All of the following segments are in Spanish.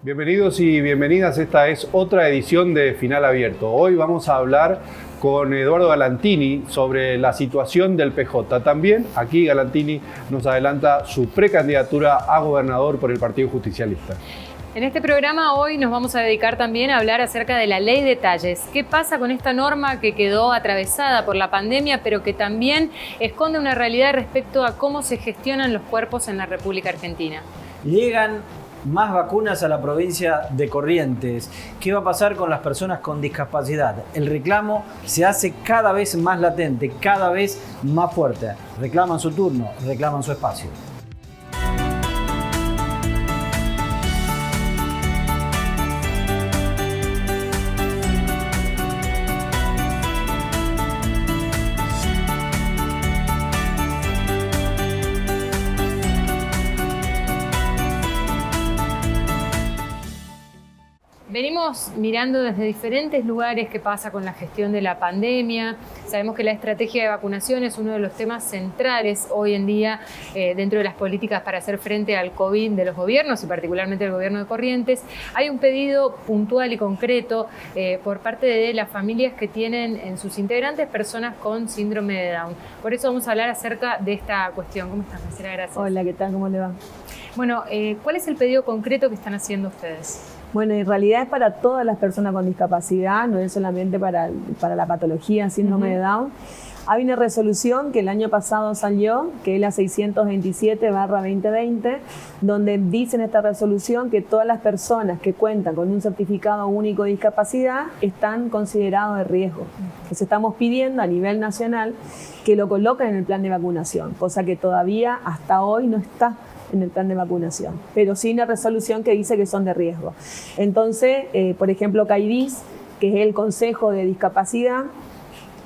Bienvenidos y bienvenidas, esta es otra edición de Final Abierto. Hoy vamos a hablar con Eduardo Galantini sobre la situación del PJ. También aquí Galantini nos adelanta su precandidatura a gobernador por el Partido Justicialista. En este programa hoy nos vamos a dedicar también a hablar acerca de la ley de talles. ¿Qué pasa con esta norma que quedó atravesada por la pandemia, pero que también esconde una realidad respecto a cómo se gestionan los cuerpos en la República Argentina? Llegan más vacunas a la provincia de Corrientes. ¿Qué va a pasar con las personas con discapacidad? El reclamo se hace cada vez más latente, cada vez más fuerte. Reclaman su turno, reclaman su espacio. Venimos mirando desde diferentes lugares qué pasa con la gestión de la pandemia. Sabemos que la estrategia de vacunación es uno de los temas centrales hoy en día dentro de las políticas para hacer frente al COVID de los gobiernos y particularmente del gobierno de Corrientes. Hay un pedido puntual y concreto por parte de las familias que tienen en sus integrantes personas con síndrome de Down. Por eso vamos a hablar acerca de esta cuestión. ¿Cómo estás, Marcela? Gracias. Hola, ¿qué tal? ¿Cómo le va? Bueno, ¿cuál es el pedido concreto que están haciendo ustedes? Bueno, en realidad es para todas las personas con discapacidad, no es solamente para la patología síndrome de Down. Hay una resolución que el año pasado salió, que es la 627/2020, donde dice en esta resolución que todas las personas que cuentan con un certificado único de discapacidad están considerados de riesgo. Entonces estamos pidiendo a nivel nacional que lo coloquen en el plan de vacunación, cosa que todavía hasta hoy no está en el plan de vacunación, pero sí una resolución que dice que son de riesgo. Entonces, por ejemplo, CAIDIS, que es el Consejo de Discapacidad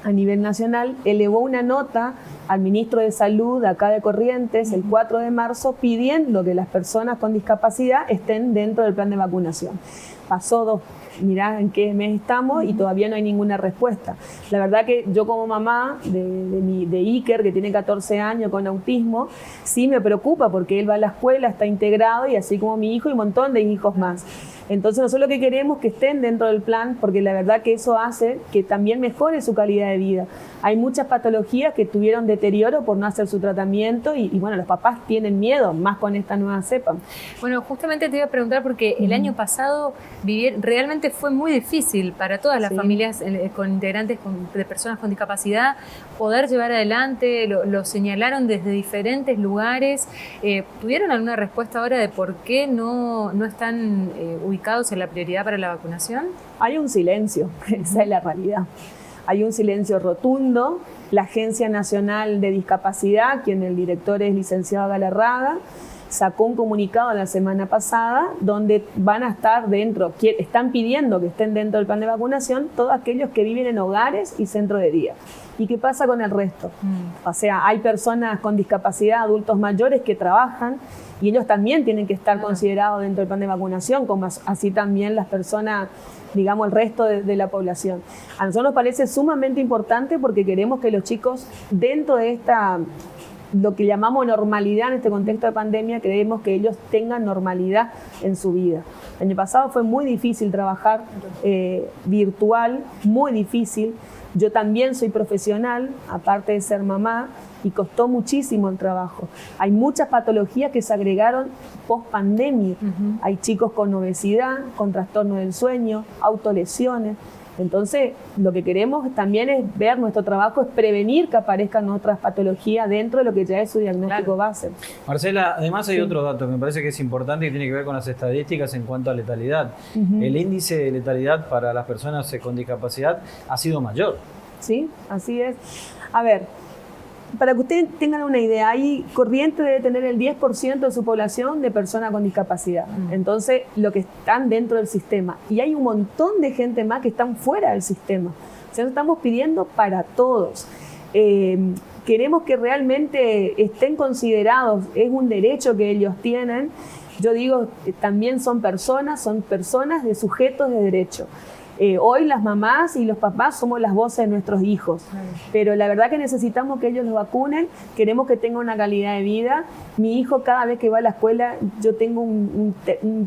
a nivel nacional, elevó una nota al ministro de Salud acá de Corrientes el 4 de marzo pidiendo que las personas con discapacidad estén dentro del plan de vacunación. Pasó mirá en qué mes estamos y todavía no hay ninguna respuesta. La verdad que yo como mamá de Iker, que tiene 14 años con autismo, sí me preocupa porque él va a la escuela, está integrado y así como mi hijo y un montón de hijos más. Entonces nosotros lo que queremos es que estén dentro del plan porque la verdad que eso hace que también mejore su calidad de vida. Hay muchas patologías que tuvieron deterioro por no hacer su tratamiento y bueno, los papás tienen miedo, más con esta nueva cepa. Bueno, justamente te iba a preguntar porque el año pasado realmente fue muy difícil para todas las familias con integrantes de personas con discapacidad poder llevar adelante, lo señalaron desde diferentes lugares. ¿Tuvieron alguna respuesta ahora de por qué no están ubicados en la prioridad para la vacunación? Hay un silencio, esa es la realidad. Hay un silencio rotundo. La Agencia Nacional de Discapacidad, quien el director es licenciado Galarraga, sacó un comunicado la semana pasada donde van a estar dentro, están pidiendo que estén dentro del plan de vacunación todos aquellos que viven en hogares y centros de día. ¿Y qué pasa con el resto? O sea, hay personas con discapacidad, adultos mayores que trabajan y ellos también tienen que estar considerados dentro del plan de vacunación, como así también las personas, digamos, el resto de la población. A nosotros nos parece sumamente importante porque queremos que los chicos dentro de lo que llamamos normalidad en este contexto de pandemia, queremos que ellos tengan normalidad en su vida. El año pasado fue muy difícil trabajar virtual, muy difícil. Yo también soy profesional, aparte de ser mamá, y costó muchísimo el trabajo. Hay muchas patologías que se agregaron post pandemia. Hay chicos con obesidad, con trastorno del sueño, autolesiones. Entonces, lo que queremos también es ver, nuestro trabajo es prevenir que aparezcan otras patologías dentro de lo que ya es su diagnóstico base. Marcela, además hay otro dato que me parece que es importante y tiene que ver con las estadísticas en cuanto a letalidad. El índice de letalidad para las personas con discapacidad ha sido mayor. Sí, así es. A ver, para que ustedes tengan una idea, Corrientes debe tener el 10% de su población de personas con discapacidad. Entonces, lo que están dentro del sistema. Y hay un montón de gente más que están fuera del sistema. O sea, estamos pidiendo para todos. Queremos que realmente estén considerados, es un derecho que ellos tienen. Yo digo, también son personas de sujetos de derecho. Hoy las mamás y los papás somos las voces de nuestros hijos, pero la verdad que necesitamos que ellos los vacunen, queremos que tengan una calidad de vida. Mi hijo cada vez que va a la escuela, yo tengo un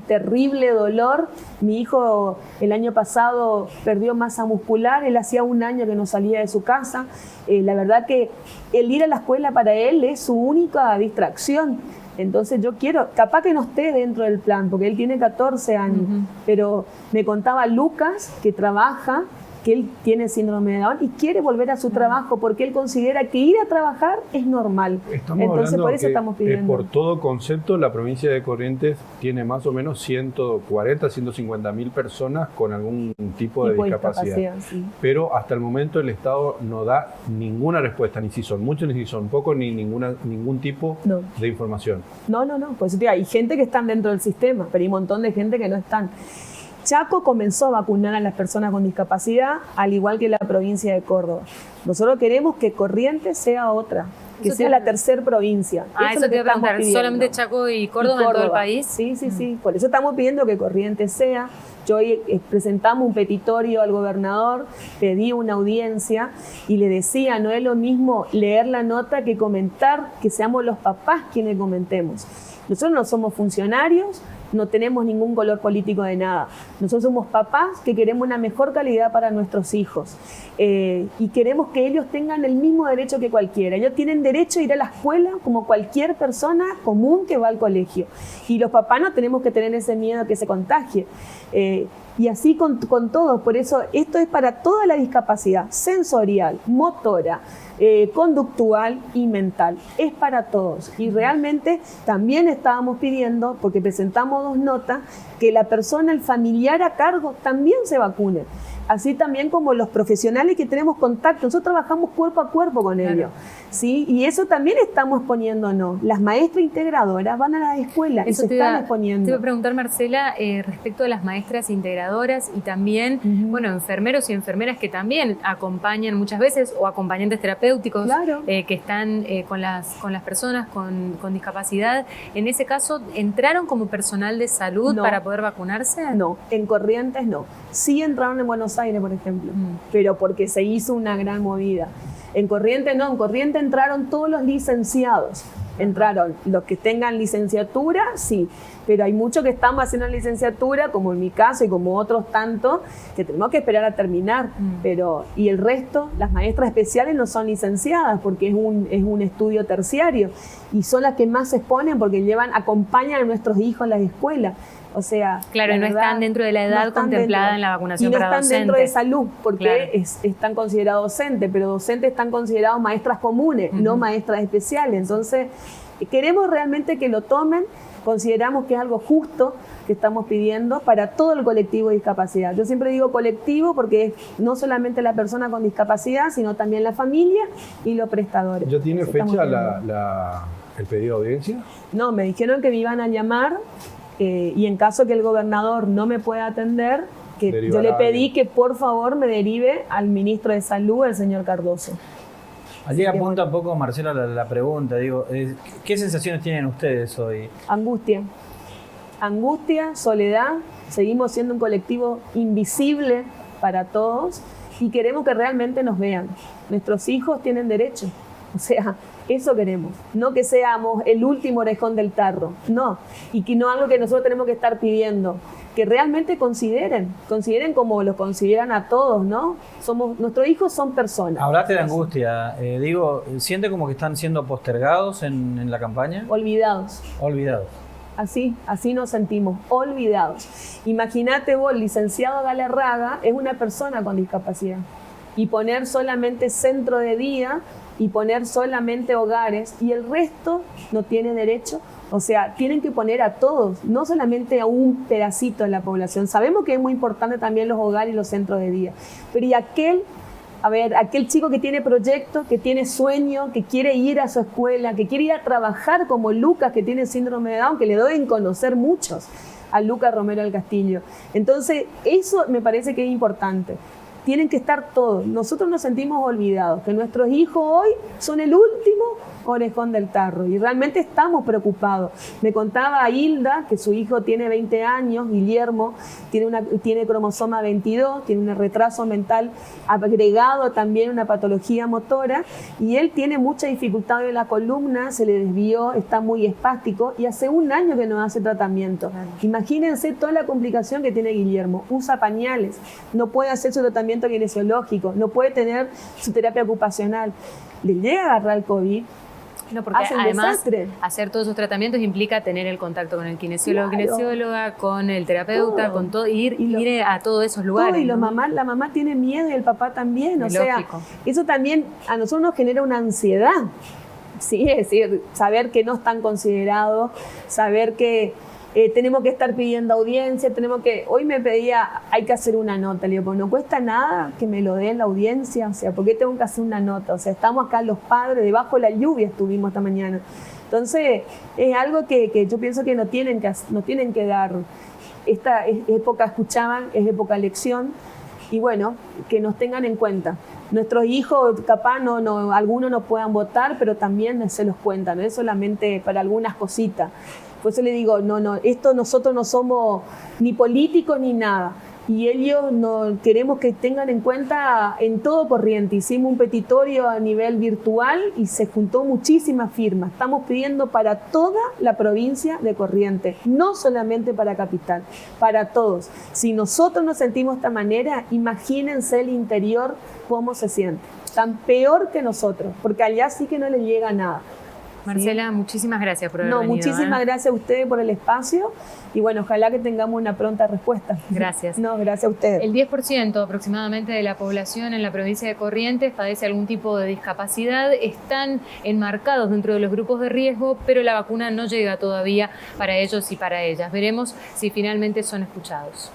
terrible dolor. Mi hijo el año pasado perdió masa muscular, él hacía un año que no salía de su casa. La verdad que el ir a la escuela para él es su única distracción. Entonces yo quiero, capaz que no esté dentro del plan, porque él tiene 14 años, pero me contaba Lucas, que trabaja, que él tiene síndrome de Down y quiere volver a su trabajo porque él considera que ir a trabajar es normal. Entonces por eso estamos pidiendo. Por todo concepto, la provincia de Corrientes tiene más o menos 140, 150 mil personas con algún tipo de discapacidad. Sí. Pero hasta el momento el Estado no da ninguna respuesta, ni si son muchos, ni si son pocos, ni ningún tipo de información. No. Pues hay gente que están dentro del sistema, pero hay un montón de gente que no están. Chaco comenzó a vacunar a las personas con discapacidad, al igual que la provincia de Córdoba. Nosotros queremos que Corrientes sea otra, que sea la tercera provincia. Eso te iba a preguntar, ¿solamente Chaco y Córdoba en todo el país? Sí. Por eso estamos pidiendo que Corrientes sea. Yo hoy presentamos un petitorio al gobernador, pedí una audiencia y le decía, no es lo mismo leer la nota que comentar, que seamos los papás quienes comentemos. Nosotros no somos funcionarios, no tenemos ningún color político de nada. Nosotros somos papás que queremos una mejor calidad para nuestros hijos y queremos que ellos tengan el mismo derecho que cualquiera. Ellos tienen derecho a ir a la escuela como cualquier persona común que va al colegio. Y los papás no tenemos que tener ese miedo a que se contagie. Y así con todos. Por eso esto es para toda la discapacidad sensorial, motora, conductual y mental. Es para todos. Y realmente también estábamos pidiendo, porque presentamos 2 notas, que la persona, el familiar a cargo, también se vacune. Así también como los profesionales que tenemos contacto. Nosotros trabajamos cuerpo a cuerpo con ellos. ¿Sí? Y eso también estamos exponiéndonos. Las maestras integradoras van a las escuelas y se están exponiendo. Te iba a preguntar, Marcela, respecto a las maestras integradoras y también, enfermeros y enfermeras que también acompañan muchas veces, o acompañantes terapéuticos que están con las personas con discapacidad. En ese caso, ¿entraron como personal de salud para poder vacunarse? No, en Corrientes no. Sí entraron en Buenos Aires, por ejemplo, pero porque se hizo una gran movida. En Corrientes no, en Corrientes entraron todos los licenciados. Entraron los que tengan licenciatura, sí, pero hay muchos que estamos haciendo licenciatura, como en mi caso y como otros tantos, que tenemos que esperar a terminar. Y el resto, las maestras especiales no son licenciadas porque es un estudio terciario y son las que más se exponen porque acompañan a nuestros hijos en las escuelas. O sea, claro, no están dentro de la edad contemplada en la vacunación para docentes. Y no están dentro de salud, porque están considerados docentes, pero docentes están considerados maestras comunes, no maestras especiales. Entonces, queremos realmente que lo tomen, consideramos que es algo justo que estamos pidiendo para todo el colectivo de discapacidad. Yo siempre digo colectivo porque es no solamente la persona con discapacidad, sino también la familia y los prestadores. ¿Ya tiene fecha el pedido de audiencia? No, me dijeron que me iban a llamar. Y en caso que el gobernador no me pueda atender, que yo le pedí que por favor me derive al ministro de Salud, el señor Cardoso. Allí apunta un poco, Marcela, la pregunta. Digo, ¿qué sensaciones tienen ustedes hoy? Angustia, soledad. Seguimos siendo un colectivo invisible para todos y queremos que realmente nos vean. Nuestros hijos tienen derecho. O sea, eso queremos, no que seamos el último orejón del tarro, no, y que no algo que nosotros tenemos que estar pidiendo, que realmente consideren como los consideran a todos, ¿no? Nuestros hijos son personas. Hablaste de angustia, ¿siente como que están siendo postergados en la campaña? Olvidados. Así nos sentimos, olvidados. Imagínate vos, el licenciado Galarraga es una persona con discapacidad y poner solamente centro de día y poner solamente hogares y el resto no tiene derecho. O sea, tienen que poner a todos, no solamente a un pedacito de la población. Sabemos que es muy importante también los hogares y los centros de día, pero y aquel chico que tiene proyecto, que tiene sueño, que quiere ir a su escuela, que quiere ir a trabajar como Lucas, que tiene síndrome de Down, que le deben conocer muchos, a Lucas Romero del Castillo. Entonces, eso me parece que es importante. tienen que estar todos. Nosotros nos sentimos olvidados, que nuestros hijos hoy son el último orejón del tarro y realmente estamos preocupados. Me contaba Hilda que su hijo tiene 20 años, Guillermo, tiene cromosoma 22, tiene un retraso mental agregado también una patología motora y él tiene mucha dificultad en la columna, se le desvió, está muy espástico y hace un año que no hace tratamiento. Imagínense toda la complicación que tiene Guillermo, usa pañales, no puede hacer su tratamiento kinesiológico, no puede tener su terapia ocupacional. Le llega a agarrar el COVID. No, porque además desastre. Hacer todos esos tratamientos implica tener el contacto con el kinesiólogo, Claro. kinesióloga, con el terapeuta, con todo, ir a todos esos lugares. Todo, y ¿no? la mamá tiene miedo y el papá también. O sea, Lógico. eso también a nosotros nos genera una ansiedad. Sí, es decir, saber que no están considerados, saber que tenemos que estar pidiendo audiencia, hoy me pedía, hay que hacer una nota, le digo, pues no cuesta nada que me lo den la audiencia, o sea, ¿por qué tengo que hacer una nota? O sea, estamos acá los padres, debajo de la lluvia estuvimos esta mañana. Entonces, es algo que yo pienso que no tienen que dar. Esta época escuchaban, es época lección, y bueno, que nos tengan en cuenta. Nuestros hijos, capaz, algunos no puedan votar, pero también se los cuentan, no es solamente para algunas cositas. Por eso le digo, nosotros no somos ni políticos ni nada. Y ellos queremos que tengan en cuenta en todo Corrientes. Hicimos un petitorio a nivel virtual y se juntó muchísimas firmas. Estamos pidiendo para toda la provincia de Corrientes, no solamente para Capital, para todos. Si nosotros nos sentimos de esta manera, imagínense el interior cómo se siente. Tan peor que nosotros, porque allá sí que no les llega nada. Marcela, muchísimas gracias por haber venido. Muchísimas gracias a ustedes por el espacio y bueno, ojalá que tengamos una pronta respuesta. Gracias. Gracias a ustedes. El 10% aproximadamente de la población en la provincia de Corrientes padece algún tipo de discapacidad, están enmarcados dentro de los grupos de riesgo, pero la vacuna no llega todavía para ellos y para ellas. Veremos si finalmente son escuchados.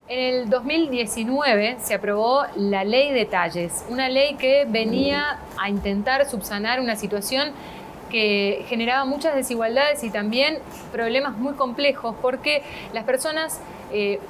En el 2019 se aprobó la Ley de Talles, una ley que venía a intentar subsanar una situación que generaba muchas desigualdades y también problemas muy complejos porque las personas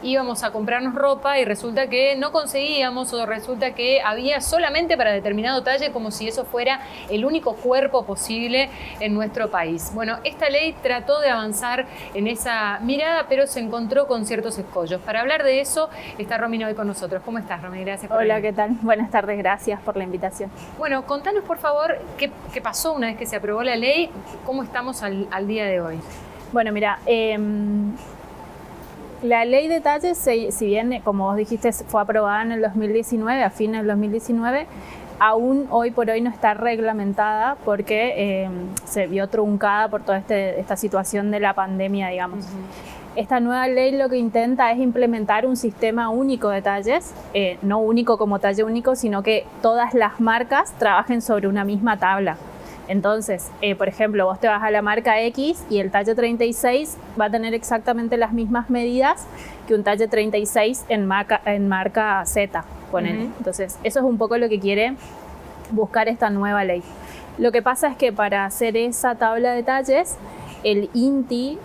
íbamos a comprarnos ropa y resulta que no conseguíamos o resulta que había solamente para determinado talle como si eso fuera el único cuerpo posible en nuestro país. Bueno, esta ley trató de avanzar en esa mirada, pero se encontró con ciertos escollos. Para hablar de eso está Romina hoy con nosotros. ¿Cómo estás, Romina? Gracias por Hola, venir. ¿qué tal? Buenas tardes, gracias por la invitación. Bueno, contanos por favor qué pasó una vez que se aprobó la ley, cómo estamos al día de hoy. Bueno, mira, la ley de talles, si bien, como vos dijiste, fue aprobada en el 2019, a fines del 2019, aún hoy por hoy no está reglamentada porque se vio truncada por toda esta situación de la pandemia, digamos. Esta nueva ley lo que intenta es implementar un sistema único de talles, no único como talle único, sino que todas las marcas trabajen sobre una misma tabla. Entonces, por ejemplo, vos te vas a la marca X y el talle 36 va a tener exactamente las mismas medidas que un talle 36 en marca Z, ponele. Entonces, eso es un poco lo que quiere buscar esta nueva ley. Lo que pasa es que para hacer esa tabla de talles, el INTI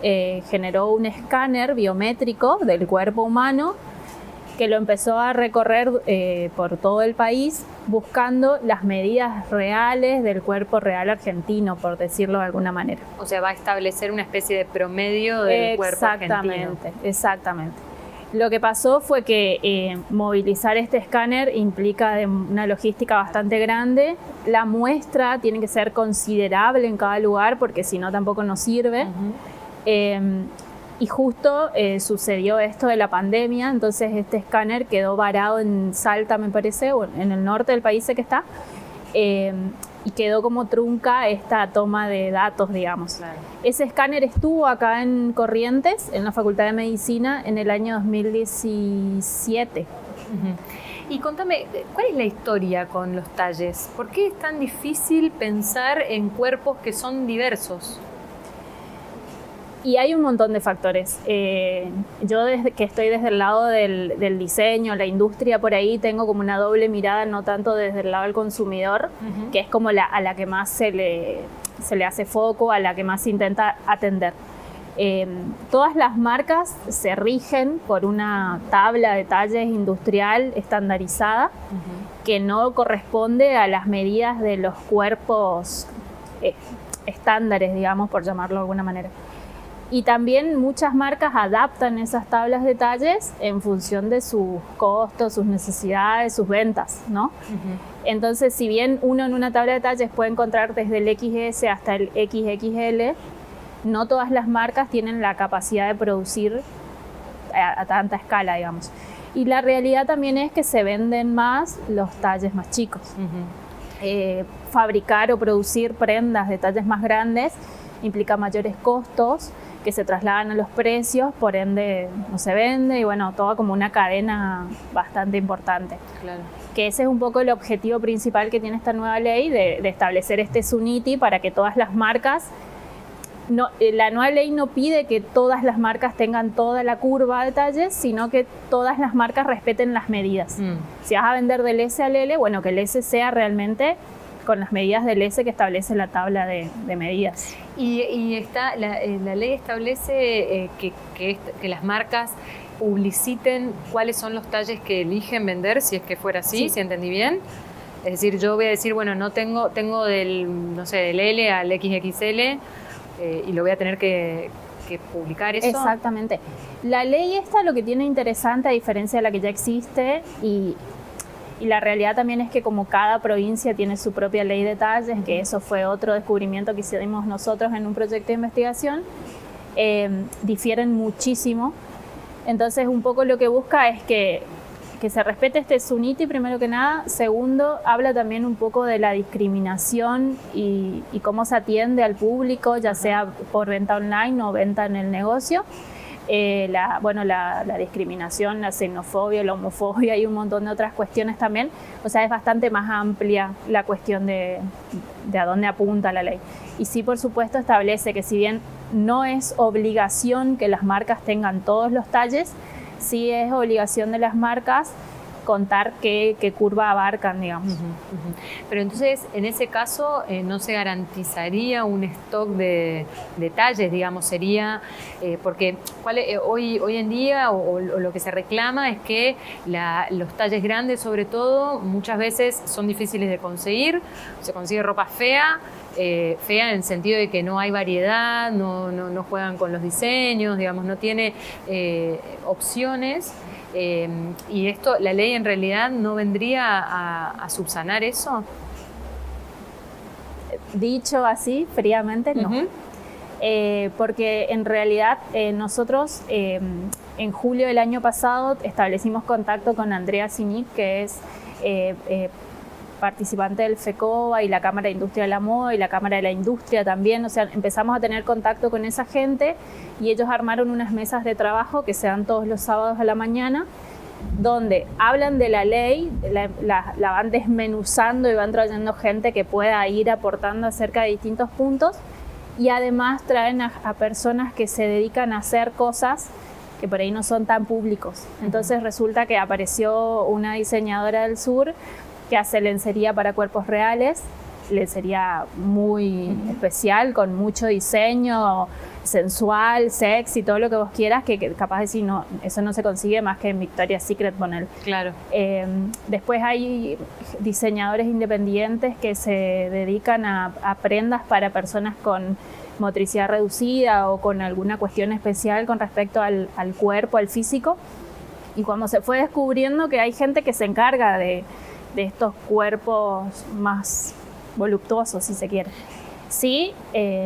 generó un escáner biométrico del cuerpo humano que lo empezó a recorrer por todo el país buscando las medidas reales del cuerpo real argentino, por decirlo de alguna manera. O sea, va a establecer una especie de promedio del cuerpo argentino. Exactamente. Lo que pasó fue que movilizar este escáner implica una logística bastante grande. La muestra tiene que ser considerable en cada lugar porque si no tampoco nos sirve. Y justo sucedió esto de la pandemia, entonces este escáner quedó varado en Salta, me parece, o en el norte del país sé que está, y quedó como trunca esta toma de datos, digamos. Claro. Ese escáner estuvo acá en Corrientes, en la Facultad de Medicina, en el año 2017. Y contame, ¿cuál es la historia con los talles? ¿Por qué es tan difícil pensar en cuerpos que son diversos? Y hay un montón de factores. Yo desde que estoy desde el lado del diseño, la industria por ahí, tengo como una doble mirada, no tanto desde el lado del consumidor, que es como a la que más se le se le hace foco, a la que más se intenta atender. Todas las marcas se rigen por una tabla de talles industrial estandarizada que no corresponde a las medidas de los cuerpos estándares, digamos, por llamarlo de alguna manera. Y también muchas marcas adaptan esas tablas de talles en función de sus costos, sus necesidades, sus ventas, ¿no? Entonces, si bien uno en una tabla de talles puede encontrar desde el XS hasta el XXL, no todas las marcas tienen la capacidad de producir a tanta escala, digamos. Y la realidad también es que se venden más los talles más chicos. Fabricar o producir prendas de talles más grandes implica mayores costos que se trasladan a los precios, por ende no se vende, y bueno, toda como una cadena bastante importante. Claro. Que ese es un poco el objetivo principal que tiene esta nueva ley, de establecer este SUNITI para que todas las marcas... No, la nueva ley no pide que todas las marcas tengan toda la curva de talles, sino que todas las marcas respeten las medidas. Si vas a vender del S al L, bueno, que el S sea realmente con las medidas del S que establece la tabla de medidas. Y está, la ley establece que las marcas publiciten cuáles son los talles que eligen vender, si es que fuera así, si entendí bien. Es decir, yo voy a decir, bueno, no tengo del, no sé, del L al XXL, y lo voy a tener que publicar eso. Exactamente. La ley esta lo que tiene interesante, a diferencia de la que ya existe, y la realidad también es que como cada provincia tiene su propia ley de talles, que eso fue otro descubrimiento que hicimos nosotros en un proyecto de investigación, difieren muchísimo. Entonces un poco lo que busca es que se respete este SUNITI primero que nada. Segundo, habla también un poco de la discriminación y cómo se atiende al público, ya sea por venta online o venta en el negocio. La discriminación, la xenofobia, la homofobia y un montón de otras cuestiones también. O sea, es bastante más amplia la cuestión de a dónde apunta la ley. Y sí, por supuesto, establece que si bien no es obligación que las marcas tengan todos los talles, sí es obligación de las marcas contar qué curva abarcan, digamos. Pero entonces, en ese caso, no se garantizaría un stock de talles, digamos, sería, porque hoy en día o lo que se reclama es que los talles grandes, sobre todo, muchas veces son difíciles de conseguir, se consigue ropa fea en el sentido de que no hay variedad, no juegan con los diseños, digamos, no tiene opciones. Y esto, la ley en realidad no vendría a subsanar eso. Dicho así, fríamente, no. Porque en realidad nosotros en julio del año pasado establecimos contacto con Andrea Cinic, que es participante del FECOBA y la Cámara de Industria de la Moda y la Cámara de la Industria también. O sea, empezamos a tener contacto con esa gente y ellos armaron unas mesas de trabajo que se dan todos los sábados a la mañana, donde hablan de la ley, la van desmenuzando y van trayendo gente que pueda ir aportando acerca de distintos puntos, y además traen a personas que se dedican a hacer cosas que por ahí no son tan públicos. Entonces resulta que apareció una diseñadora del sur que hace lencería para cuerpos reales, lencería muy especial, con mucho diseño, sensual, sexy, todo lo que vos quieras, que capaz de decir, no, eso no se consigue más que en Victoria's Secret, poner. Claro. Después hay diseñadores independientes que se dedican a prendas para personas con motricidad reducida o con alguna cuestión especial con respecto al cuerpo, al físico. Y cuando se fue descubriendo que hay gente que se encarga de estos cuerpos más voluptuosos, si se quiere. Sí,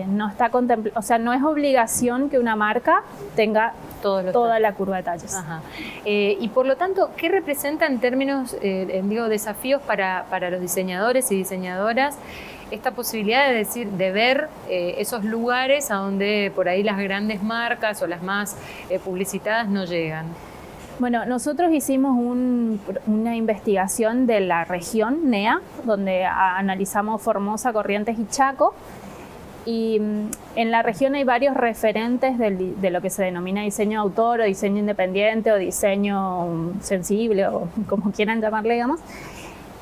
no está contemplado, o sea, no es obligación que una marca tenga toda la curva de talles. Ajá. Y por lo tanto, ¿qué representa en términos, desafíos para los diseñadores y diseñadoras esta posibilidad de ver esos lugares a donde por ahí las grandes marcas o las más publicitadas no llegan? Bueno, nosotros hicimos una investigación de la región NEA, donde analizamos Formosa, Corrientes y Chaco. Y en la región hay varios referentes de lo que se denomina diseño de autor o diseño independiente o diseño sensible o como quieran llamarle, digamos,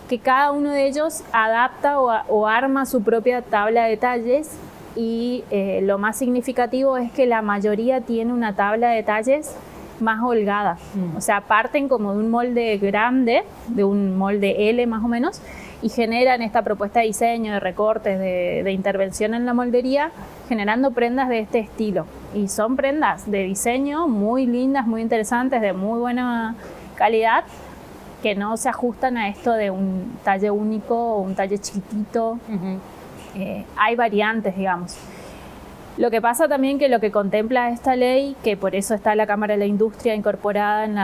que cada uno de ellos adapta o arma su propia tabla de talles y lo más significativo es que la mayoría tiene una tabla de talles más holgada. O sea, parten como de un molde grande, de un molde L más o menos, y generan esta propuesta de diseño, de recortes, de intervención en la moldería, generando prendas de este estilo. Y son prendas de diseño muy lindas, muy interesantes, de muy buena calidad, que no se ajustan a esto de un talle único o un talle chiquitito. Hay variantes, digamos. Lo que pasa también que lo que contempla esta ley, que por eso está la Cámara de la Industria incorporada en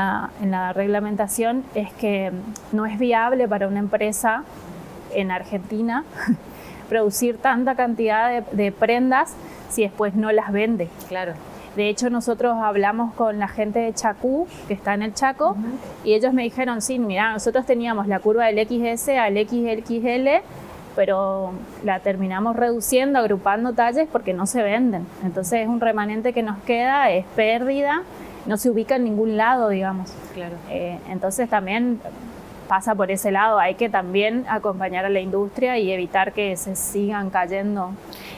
la reglamentación, es que no es viable para una empresa en Argentina producir tanta cantidad de prendas si después no las vende. Claro. De hecho, nosotros hablamos con la gente de Chacú, que está en el Chaco, y ellos me dijeron, sí, mira, nosotros teníamos la curva del XS al XXL, pero la terminamos reduciendo, agrupando talles porque no se venden. Entonces es un remanente que nos queda, es pérdida, no se ubica en ningún lado, digamos. Claro. Entonces también pasa por ese lado, hay que también acompañar a la industria y evitar que se sigan cayendo.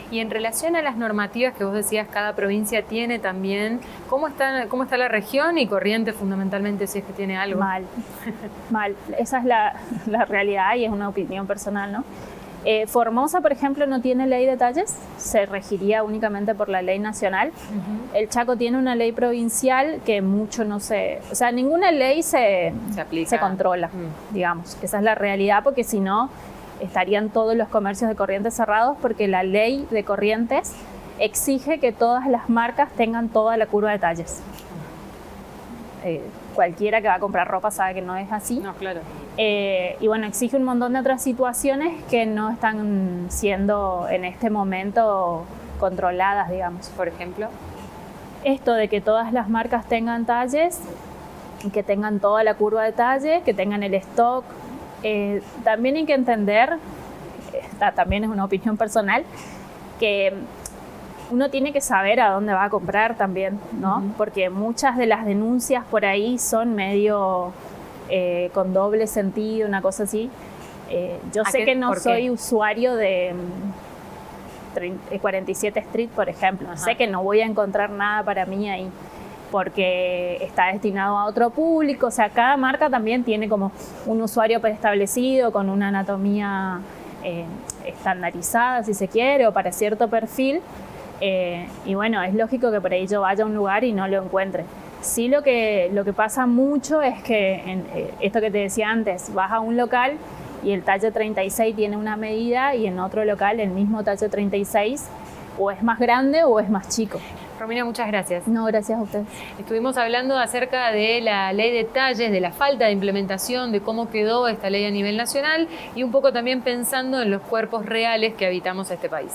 Y en relación a las normativas que vos decías, cada provincia tiene también, ¿cómo está la región y Corrientes fundamentalmente, si es que tiene algo? Mal, mal. Esa es la realidad y es una opinión personal, ¿no? Formosa, por ejemplo, no tiene ley de talles, se regiría únicamente por la ley nacional. El Chaco tiene una ley provincial que mucho no se... O sea, ninguna ley se controla, digamos. Esa es la realidad, porque si no, estarían todos los comercios de Corrientes cerrados, porque la ley de Corrientes exige que todas las marcas tengan toda la curva de talles. Cualquiera que va a comprar ropa sabe que no es así. No, claro. Y bueno, exige un montón de otras situaciones que no están siendo en este momento controladas, digamos. Por ejemplo, esto de que todas las marcas tengan talles, que tengan toda la curva de talle, que tengan el stock. También hay que entender, también es una opinión personal, que uno tiene que saber a dónde va a comprar también, ¿no? Porque muchas de las denuncias por ahí son medio con doble sentido, una cosa así. Yo sé que no soy usuario de 47 Street, por ejemplo. Sé que no voy a encontrar nada para mí ahí, porque está destinado a otro público. O sea, cada marca también tiene como un usuario preestablecido, con una anatomía estandarizada, si se quiere, o para cierto perfil. Y bueno, es lógico que por ahí yo vaya a un lugar y no lo encuentre. Sí, lo que pasa mucho es que, esto que te decía antes, vas a un local y el talle 36 tiene una medida y en otro local el mismo talle 36 o es más grande o es más chico. Romina, muchas gracias. No, gracias a usted. Estuvimos hablando acerca de la ley de talles, de la falta de implementación, de cómo quedó esta ley a nivel nacional y un poco también pensando en los cuerpos reales que habitamos este país.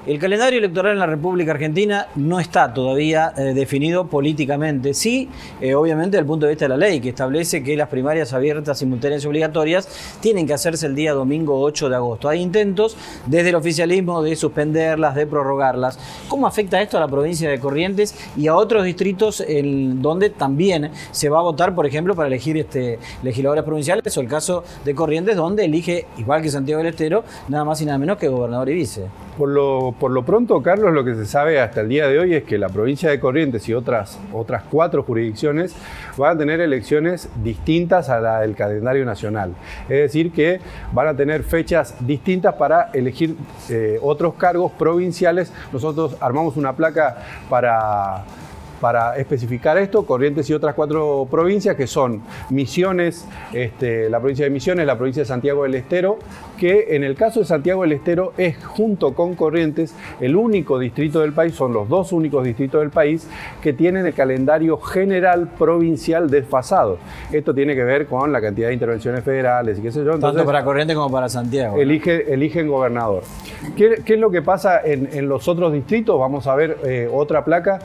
El calendario electoral en la República Argentina no está todavía definido políticamente. Sí, obviamente desde el punto de vista de la ley, que establece que las primarias abiertas, simultáneas y obligatorias tienen que hacerse el día domingo 8 de agosto. Hay intentos desde el oficialismo de suspenderlas, de prorrogarlas. ¿Cómo afecta esto a la provincia de Corrientes y a otros distritos en donde también se va a votar, por ejemplo, para elegir legisladores provinciales, o el caso de Corrientes, donde elige, igual que Santiago del Estero, nada más y nada menos que gobernador y vice? Por lo pronto, Carlos, lo que se sabe hasta el día de hoy es que la provincia de Corrientes y otras 4 jurisdicciones van a tener elecciones distintas a la del calendario nacional. Es decir, que van a tener fechas distintas para elegir otros cargos provinciales. Nosotros armamos una placa para especificar esto: Corrientes y otras 4 provincias, que son Misiones, la provincia de Misiones, la provincia de Santiago del Estero, que en el caso de Santiago del Estero es, junto con Corrientes, el único distrito del país, son los 2 únicos distritos del país que tienen el calendario general provincial desfasado. Esto tiene que ver con la cantidad de intervenciones federales y qué sé yo. Entonces, tanto para Corrientes como para Santiago. Eligen gobernador. ¿Qué es lo que pasa en los otros distritos? Vamos a ver otra placa.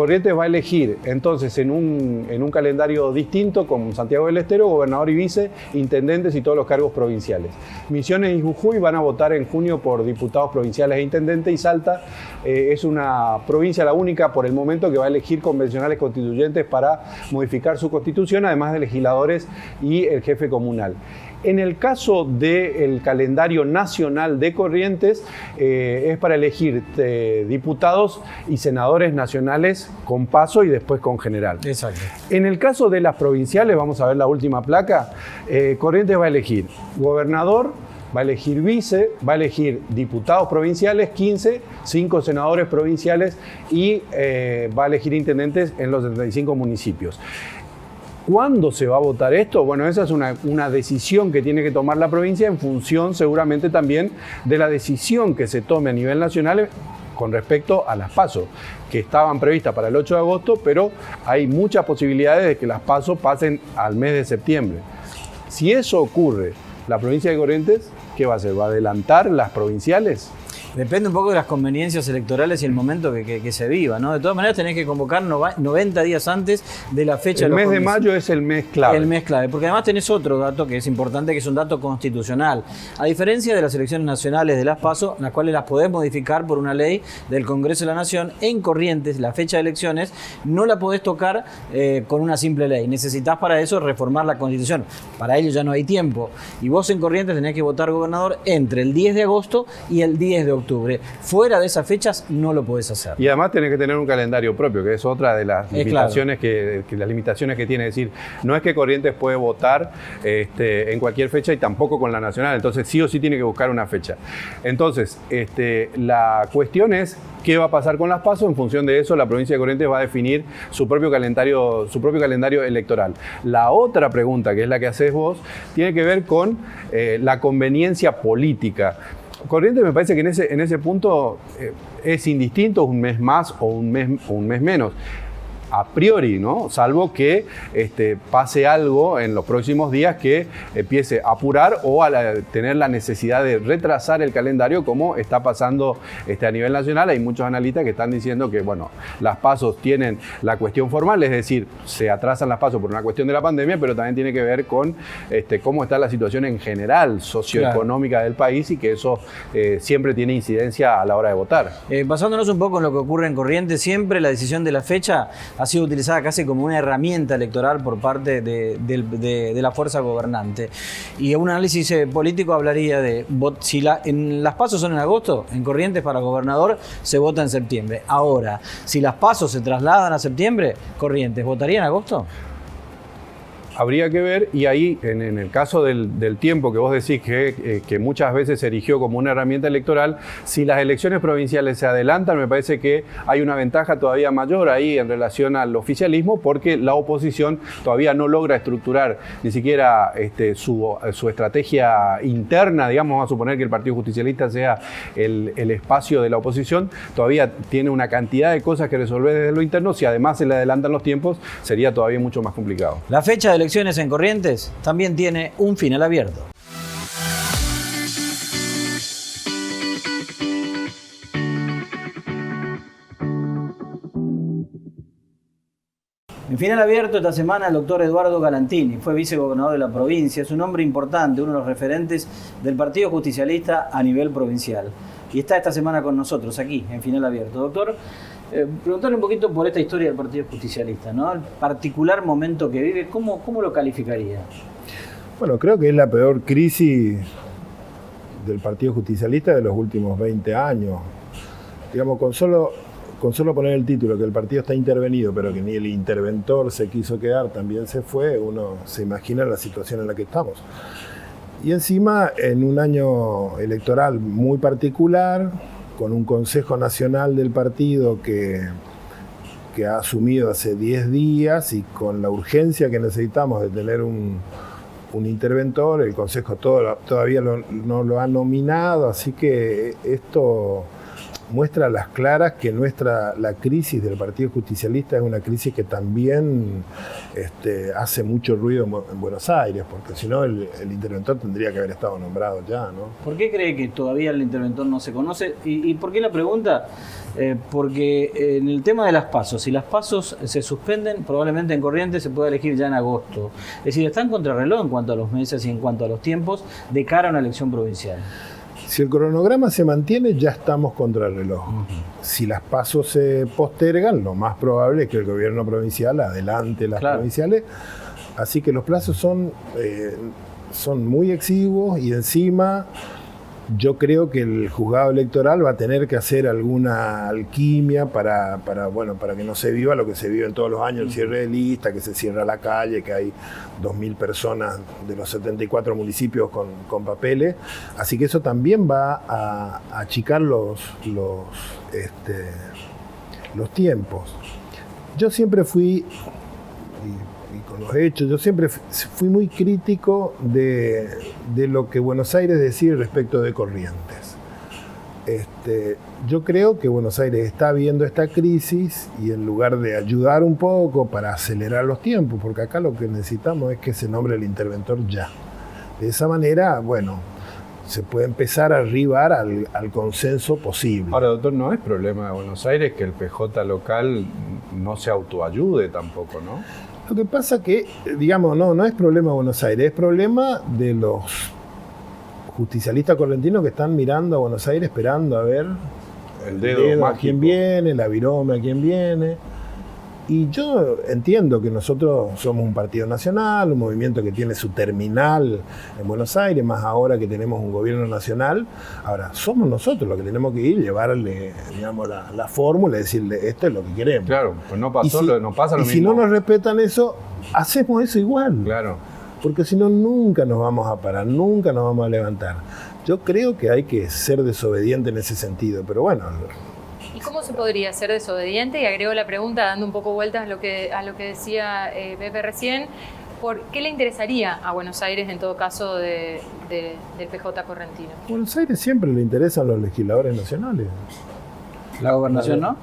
Corrientes va a elegir entonces en un calendario distinto, con Santiago del Estero, gobernador y vice, intendentes y todos los cargos provinciales. Misiones y Jujuy van a votar en junio por diputados provinciales e intendentes, y Salta es una provincia, la única por el momento, que va a elegir convencionales constituyentes para modificar su constitución, además de legisladores y el jefe comunal. En el caso del calendario nacional de Corrientes, es para elegir diputados y senadores nacionales con paso y después con general. Exacto. En el caso de las provinciales, vamos a ver la última placa, Corrientes va a elegir gobernador, va a elegir vice, va a elegir diputados provinciales, 15, 5 senadores provinciales y va a elegir intendentes en los 75 municipios. ¿Cuándo se va a votar esto? Bueno, esa es una decisión que tiene que tomar la provincia en función seguramente también de la decisión que se tome a nivel nacional con respecto a las PASO, que estaban previstas para el 8 de agosto, pero hay muchas posibilidades de que las PASO pasen al mes de septiembre. Si eso ocurre, la provincia de Corrientes, ¿qué va a hacer? ¿Va a adelantar las provinciales? Depende un poco de las conveniencias electorales y el momento que se viva, ¿no? De todas maneras tenés que convocar 90 días antes de la fecha. El mes de mayo es el mes clave. El mes clave, porque además tenés otro dato que es importante, que es un dato constitucional. A diferencia de las elecciones nacionales de las PASO, las cuales las podés modificar por una ley del Congreso de la Nación, en Corrientes la fecha de elecciones no la podés tocar con una simple ley. Necesitás para eso reformar la Constitución. Para ello ya no hay tiempo. Y vos en Corrientes tenés que votar gobernador entre el 10 de agosto y el 10 de octubre. Fuera de esas fechas no lo podés hacer. Y además tenés que tener un calendario propio, que es otra de las limitaciones, claro, que las limitaciones que tiene. Es decir, no es que Corrientes puede votar en cualquier fecha y tampoco con la nacional. Entonces sí o sí tiene que buscar una fecha. Entonces, la cuestión es qué va a pasar con las PASO. En función de eso, la provincia de Corrientes va a definir su propio calendario electoral. La otra pregunta, que es la que haces vos, tiene que ver con la conveniencia política. Corrientes me parece que en ese punto es indistinto un mes más o un mes menos. A priori, ¿no? Salvo que pase algo en los próximos días que empiece a apurar o a tener la necesidad de retrasar el calendario, como está pasando a nivel nacional. Hay muchos analistas que están diciendo que, bueno, las PASO tienen la cuestión formal, es decir, se atrasan las PASO por una cuestión de la pandemia, pero también tiene que ver con cómo está la situación en general socioeconómica del país, y que eso siempre tiene incidencia a la hora de votar. Basándonos un poco en lo que ocurre en Corrientes, siempre la decisión de la fecha ha sido utilizada casi como una herramienta electoral por parte de la fuerza gobernante. Y un análisis político hablaría de si en las PASO son en agosto, en Corrientes para gobernador se vota en septiembre. Ahora, si las PASO se trasladan a septiembre, Corrientes, ¿votaría en agosto? Habría que ver, y ahí en el caso del tiempo que vos decís que muchas veces se erigió como una herramienta electoral, si las elecciones provinciales se adelantan, me parece que hay una ventaja todavía mayor ahí en relación al oficialismo, porque la oposición todavía no logra estructurar ni siquiera su estrategia interna. Digamos, vamos a suponer que el Partido Justicialista sea el espacio de la oposición, todavía tiene una cantidad de cosas que resolver desde lo interno. Si además se le adelantan los tiempos, sería todavía mucho más complicado. La fecha de elecciones en Corrientes también tiene un final abierto. En final abierto esta semana el doctor Eduardo Galantini, fue vicegobernador de la provincia, es un hombre importante, uno de los referentes del Partido Justicialista a nivel provincial. Y está esta semana con nosotros aquí, en final abierto. Doctor, preguntarle un poquito por esta historia del Partido Justicialista, ¿no? El particular momento que vive, ¿cómo lo calificaría? Bueno, creo que es la peor crisis del Partido Justicialista de los últimos 20 años. Digamos, con solo poner el título, que el partido está intervenido, pero que ni el interventor se quiso quedar, también se fue, uno se imagina la situación en la que estamos. Y encima, en un año electoral muy particular, con un Consejo Nacional del partido que ha asumido hace 10 días y con la urgencia que necesitamos de tener un interventor, el Consejo todavía no lo ha nominado, así que esto muestra a las claras que la crisis del Partido Justicialista es una crisis que también hace mucho ruido en Buenos Aires, porque si no el interventor tendría que haber estado nombrado ya, ¿no? ¿Por qué cree que todavía el interventor no se conoce? ¿Y por qué la pregunta? Porque en el tema de las PASO, si las PASO se suspenden, probablemente en Corrientes se pueda elegir ya en agosto. Es decir, está en contrarreloj en cuanto a los meses y en cuanto a los tiempos de cara a una elección provincial. Si el cronograma se mantiene, ya estamos contra el reloj. Si las PASO se postergan, lo más probable es que el gobierno provincial adelante las provinciales. Así que los plazos son muy exiguos y encima yo creo que el juzgado electoral va a tener que hacer alguna alquimia para que no se viva lo que se vive en todos los años, el cierre de lista, que se cierra la calle, que hay 2.000 personas de los 74 municipios con papeles. Así que eso también va a achicar los tiempos. Yo siempre fui, y con los hechos, yo siempre fui muy crítico de lo que Buenos Aires decide respecto de Corrientes. Yo creo que Buenos Aires está viendo esta crisis y en lugar de ayudar un poco para acelerar los tiempos, porque acá lo que necesitamos es que se nombre el interventor ya. De esa manera, se puede empezar a arribar al consenso posible. Ahora, doctor, no es problema de Buenos Aires que el PJ local no se autoayude tampoco, ¿no? Lo que pasa que, no es problema de Buenos Aires, es problema de los justicialistas correntinos que están mirando a Buenos Aires esperando a ver el dedo a quién viene, la virome a quién viene. Y yo entiendo que nosotros somos un partido nacional, un movimiento que tiene su terminal en Buenos Aires, más ahora que tenemos un gobierno nacional. Ahora, somos nosotros los que tenemos que ir, llevarle, la fórmula y decirle, esto es lo que queremos. Claro, pues no pasa lo mismo. Y si no nos respetan eso, hacemos eso igual. Claro. Porque si no, nunca nos vamos a parar, nunca nos vamos a levantar. Yo creo que hay que ser desobediente en ese sentido, pero bueno. ¿Y cómo se podría ser desobediente? Y agrego la pregunta, dando un poco vueltas a lo que decía Pepe recién, ¿por qué le interesaría a Buenos Aires, en todo caso, del PJ correntino? A Buenos Aires siempre le interesan los legisladores nacionales. ¿La gobernación no?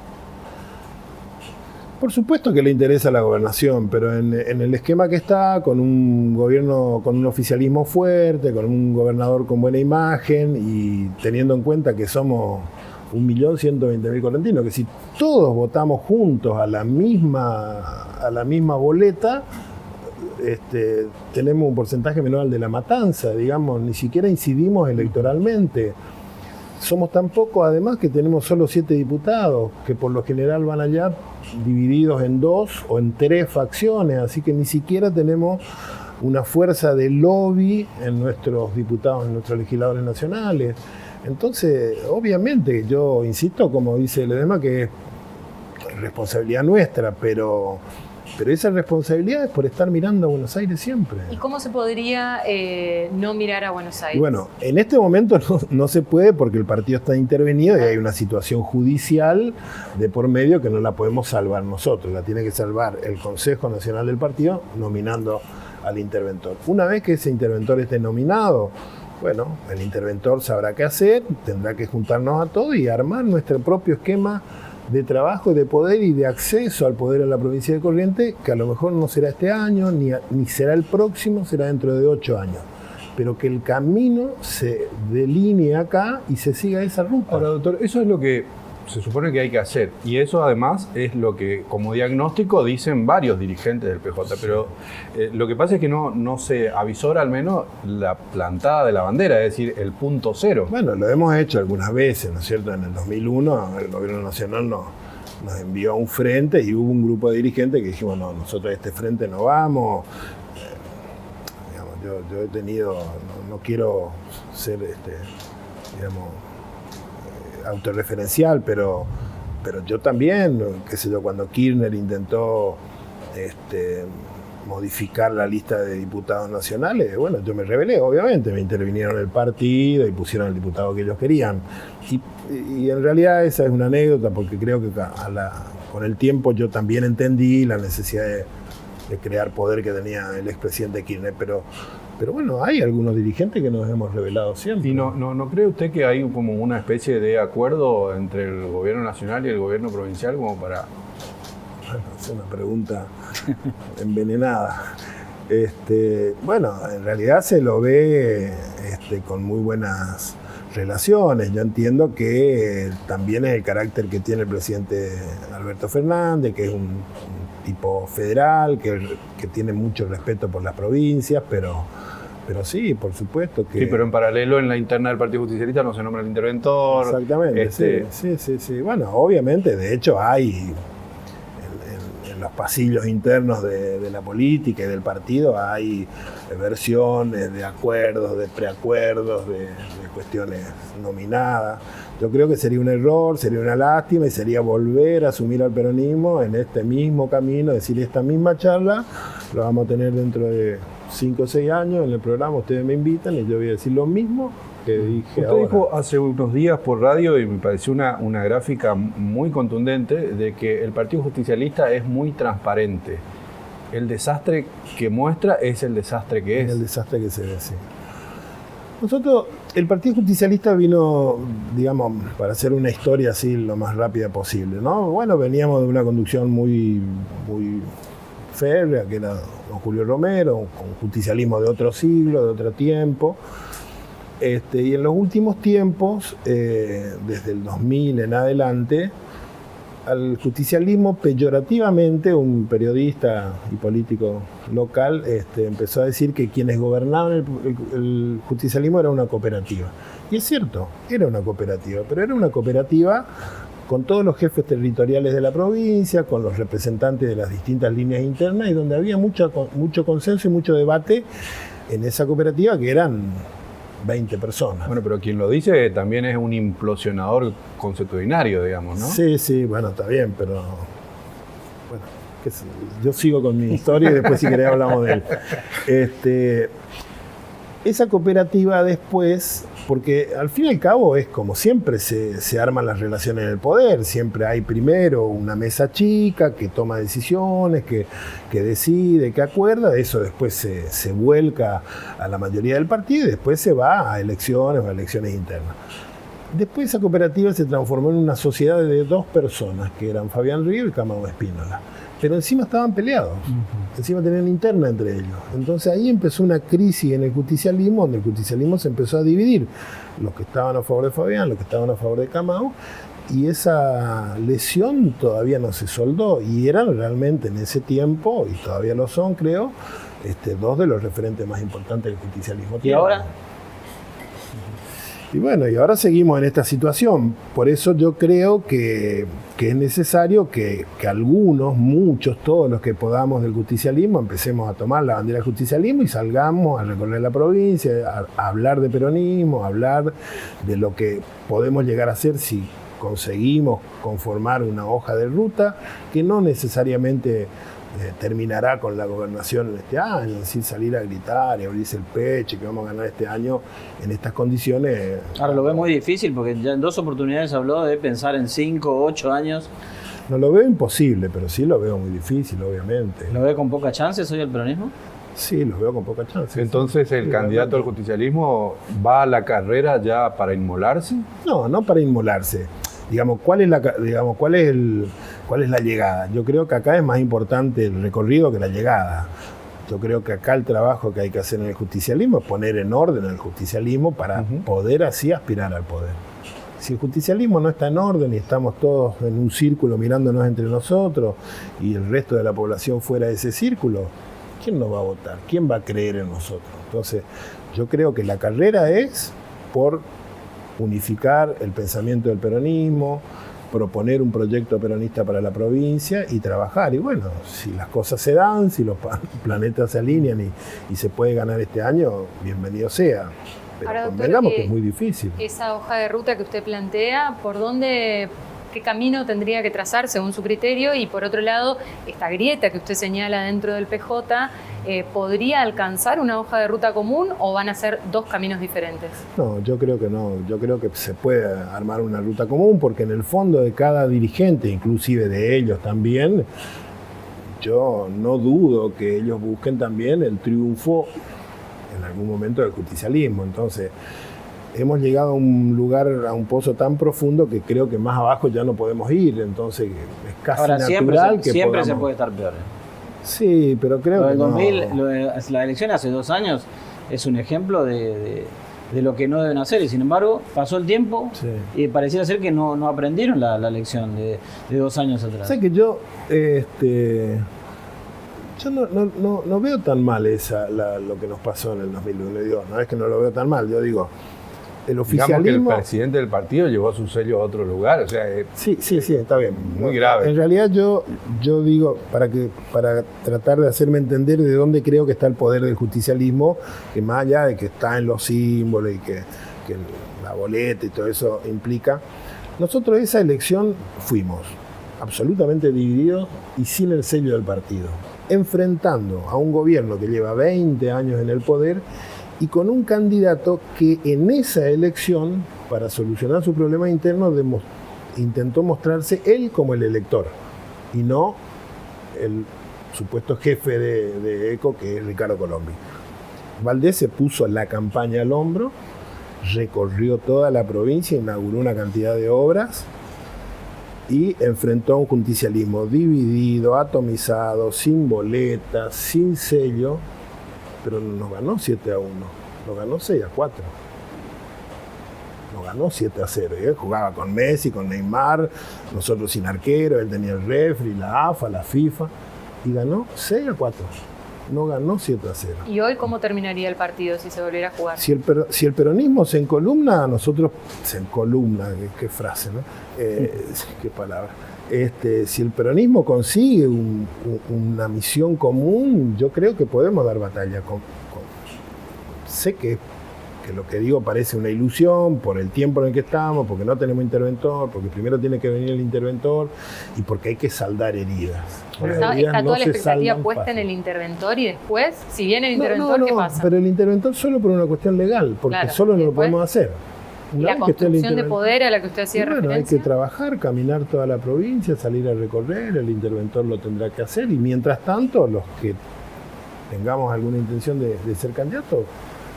Por supuesto que le interesa la gobernación, pero en el esquema que está, con un gobierno, con un oficialismo fuerte, con un gobernador con buena imagen y teniendo en cuenta que somos 1.120.000 correntinos, que si todos votamos juntos a la misma boleta, tenemos un porcentaje menor al de La Matanza, ni siquiera incidimos electoralmente. Somos tan pocos, además, que tenemos solo 7 diputados, que por lo general van allá divididos en 2 o en 3 facciones, así que ni siquiera tenemos una fuerza de lobby en nuestros diputados, en nuestros legisladores nacionales. Entonces, obviamente, yo insisto, como dice Ledesma, que es responsabilidad nuestra, pero esa responsabilidad es por estar mirando a Buenos Aires siempre. ¿Y cómo se podría no mirar a Buenos Aires? Bueno, en este momento no se puede porque el partido está intervenido y hay una situación judicial de por medio que no la podemos salvar nosotros, la tiene que salvar el Consejo Nacional del Partido nominando al interventor. Una vez que ese interventor esté nominado, el interventor sabrá qué hacer, tendrá que juntarnos a todos y armar nuestro propio esquema de trabajo, de poder y de acceso al poder en la provincia de Corrientes, que a lo mejor no será este año, ni será el próximo, será dentro de 8 años. Pero que el camino se delinee acá y se siga esa ruta. Ahora, doctor, eso es lo que se supone que hay que hacer. Y eso además es lo que como diagnóstico dicen varios dirigentes del PJ. Pero lo que pasa es que no se avisora al menos la plantada de la bandera, es decir, el punto cero. Bueno, lo hemos hecho algunas veces, ¿no es cierto? En el 2001 el gobierno nacional nos envió a un frente y hubo un grupo de dirigentes que dijimos, no, nosotros a este frente no vamos. Yo he tenido, no quiero ser, autorreferencial, pero yo también, cuando Kirchner intentó modificar la lista de diputados nacionales, yo me rebelé, obviamente, me intervinieron el partido y pusieron el diputado que ellos querían. Y en realidad esa es una anécdota, porque creo que con el tiempo yo también entendí la necesidad de crear poder que tenía el expresidente Kirchner, pero Pero bueno, hay algunos dirigentes que nos hemos revelado siempre. ¿Y no cree usted que hay como una especie de acuerdo entre el gobierno nacional y el gobierno provincial como para...? Bueno, es una pregunta envenenada. Bueno, en realidad se lo ve con muy buenas relaciones. Yo entiendo que también es el carácter que tiene el presidente Alberto Fernández, que es un tipo federal, que tiene mucho respeto por las provincias, pero sí, por supuesto que... Sí, pero en paralelo en la interna del Partido Justicialista no se nombra el interventor. Exactamente, sí. Bueno, obviamente, de hecho hay... En los pasillos internos de la política y del partido hay versiones de acuerdos, de preacuerdos, de cuestiones nominadas. Yo creo que sería un error, sería una lástima y sería volver a asumir al peronismo en este mismo camino, es decir, esta misma charla lo vamos a tener dentro de 5 o 6 años en el programa, ustedes me invitan y yo voy a decir lo mismo que dije ahora. Usted dijo hace unos días por radio, y me pareció una gráfica muy contundente, de que el Partido Justicialista es muy transparente. El desastre que muestra es el desastre que es. El desastre que se ve, sí. Nosotros, el Partido Justicialista vino, digamos, para hacer una historia así lo más rápida posible, ¿no? Bueno, veníamos de una conducción muy férrea, que era don Julio Romero, con justicialismo de otro siglo, de otro tiempo. Y en los últimos tiempos, desde el 2000 en adelante, al justicialismo peyorativamente, un periodista y político local empezó a decir que quienes gobernaban el justicialismo era una cooperativa. Y es cierto, era una cooperativa, pero era una cooperativa con todos los jefes territoriales de la provincia, con los representantes de las distintas líneas internas, y donde había mucho consenso y mucho debate en esa cooperativa, que eran 20 personas. Bueno, pero quien lo dice también es un implosionador consuetudinario, digamos, ¿no? Sí, bueno, está bien, pero bueno, yo sigo con mi historia y después si querés hablamos de él. Esa cooperativa después, porque al fin y al cabo es como siempre se arman las relaciones en el poder, siempre hay primero una mesa chica que toma decisiones, que decide, que acuerda, eso después se vuelca a la mayoría del partido y después se va a elecciones o a elecciones internas. Después esa cooperativa se transformó en una sociedad de 2 personas, que eran Fabián Río y Camao Espínola. Pero encima estaban peleados, encima tenían interna entre ellos. Entonces ahí empezó una crisis en el justicialismo, donde el justicialismo se empezó a dividir. Los que estaban a favor de Fabián, los que estaban a favor de Camao, y esa lesión todavía no se soldó. Y eran realmente en ese tiempo, y todavía lo son creo, 2 de los referentes más importantes del justicialismo. ¿Y ahora? Y bueno, y ahora seguimos en esta situación. Por eso yo creo que es necesario que algunos, muchos, todos los que podamos del justicialismo, empecemos a tomar la bandera del justicialismo y salgamos a recorrer la provincia, a hablar de peronismo, a hablar de lo que podemos llegar a hacer si conseguimos conformar una hoja de ruta que no necesariamente terminará con la gobernación en este año, es decir, salir a gritar y abrirse el pecho, que vamos a ganar este año en estas condiciones. Ahora lo ve muy difícil porque ya en 2 oportunidades habló de pensar en 5 o 8 años. No lo veo imposible, pero sí lo veo muy difícil, obviamente. ¿Lo ve con pocas chances hoy el peronismo? Sí, lo veo con pocas chances. Entonces, ¿el candidato al justicialismo va a la carrera ya para inmolarse? No para inmolarse. Digamos, ¿cuál es la llegada? Yo creo que acá es más importante el recorrido que la llegada. Yo creo que acá el trabajo que hay que hacer en el justicialismo es poner en orden el justicialismo para poder así aspirar al poder. Si el justicialismo no está en orden y estamos todos en un círculo mirándonos entre nosotros y el resto de la población fuera de ese círculo, ¿quién nos va a votar? ¿Quién va a creer en nosotros? Entonces, yo creo que la carrera es por unificar el pensamiento del peronismo, proponer un proyecto peronista para la provincia y trabajar. Y bueno, si las cosas se dan, si los planetas se alinean y se puede ganar este año, bienvenido sea. Pero ahora, doctor, convengamos que es muy difícil. Esa hoja de ruta que usted plantea, ¿qué camino tendría que trazar según su criterio? Y por otro lado, esta grieta que usted señala dentro del PJ, ¿podría alcanzar una hoja de ruta común o van a ser 2 caminos diferentes? No, yo creo que no. Yo creo que se puede armar una ruta común porque en el fondo de cada dirigente, inclusive de ellos también, yo no dudo que ellos busquen también el triunfo en en algún momento del justicialismo. Entonces, hemos llegado a un lugar, a un pozo tan profundo que creo que más abajo ya no podemos ir. Entonces, es casi Ahora, natural que siempre se podamos... puede estar peor. Sí, pero creo Lo que del no. 2000, la elección hace 2 años es un ejemplo de lo que no deben hacer, y sin embargo pasó el tiempo Sí. y pareciera ser que no aprendieron la lección de 2 años atrás. O sea que yo no veo tan mal lo que nos pasó en el 2001. Digo, no es que no lo veo tan mal, yo digo, el oficialismo... Digamos que el presidente del partido llevó su sello a otro lugar, o sea, Sí, está bien. Muy grave. En realidad yo digo, para tratar de hacerme entender de dónde creo que está el poder del justicialismo, que más allá de que está en los símbolos y que la boleta y todo eso implica, nosotros esa elección fuimos absolutamente divididos y sin el sello del partido, enfrentando a un gobierno que lleva 20 años en el poder y con un candidato que en esa elección, para solucionar sus problemas internos, intentó mostrarse él como el elector y no el supuesto jefe de ECO, que es Ricardo Colombi. Valdés se puso la campaña al hombro, recorrió toda la provincia, inauguró una cantidad de obras y enfrentó a un justicialismo dividido, atomizado, sin boletas, sin sello, pero nos ganó 7-1, nos ganó 6-4. Nos ganó 7-0. Y él jugaba con Messi, con Neymar, nosotros sin arquero, él tenía el refri, la AFA, la FIFA, y ganó 6-4. No ganó 7-0. ¿Y hoy cómo terminaría el partido si se volviera a jugar? Si el peronismo se encolumna, nosotros... Se encolumna, qué frase, ¿no? Qué palabra. Si el peronismo consigue una misión común, yo creo que podemos dar batalla. Sé que lo que digo parece una ilusión por el tiempo en el que estamos, porque no tenemos interventor, porque primero tiene que venir el interventor y porque hay que saldar heridas. Está toda la expectativa puesta en el interventor y después, si viene el interventor, ¿qué pasa? Pero el interventor solo por una cuestión legal, porque Claro, solo no lo después, podemos hacer. La construcción de poder a la que usted hacía Bueno, hay referencia. que trabajar, caminar toda la provincia, salir a recorrer, el interventor lo tendrá que hacer y mientras tanto los que tengamos alguna intención de ser candidatos,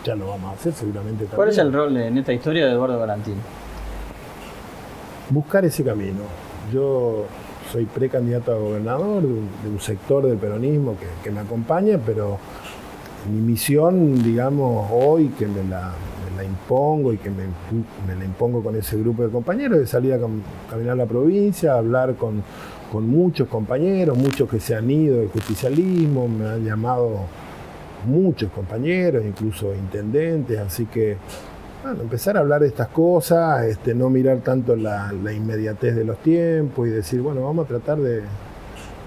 ya lo vamos a hacer seguramente también. ¿Cuál es el rol en esta historia de Eduardo Galantini? Buscar ese camino. Yo soy precandidato a gobernador de un sector del peronismo que me acompaña, pero mi misión, digamos, hoy que me la impongo y que me la impongo con ese grupo de compañeros, es salir a caminar la provincia, a hablar con muchos compañeros, muchos que se han ido del justicialismo, me han llamado muchos compañeros, incluso intendentes, así que bueno, empezar a hablar de estas cosas, no mirar tanto la inmediatez de los tiempos y decir, bueno, vamos a tratar de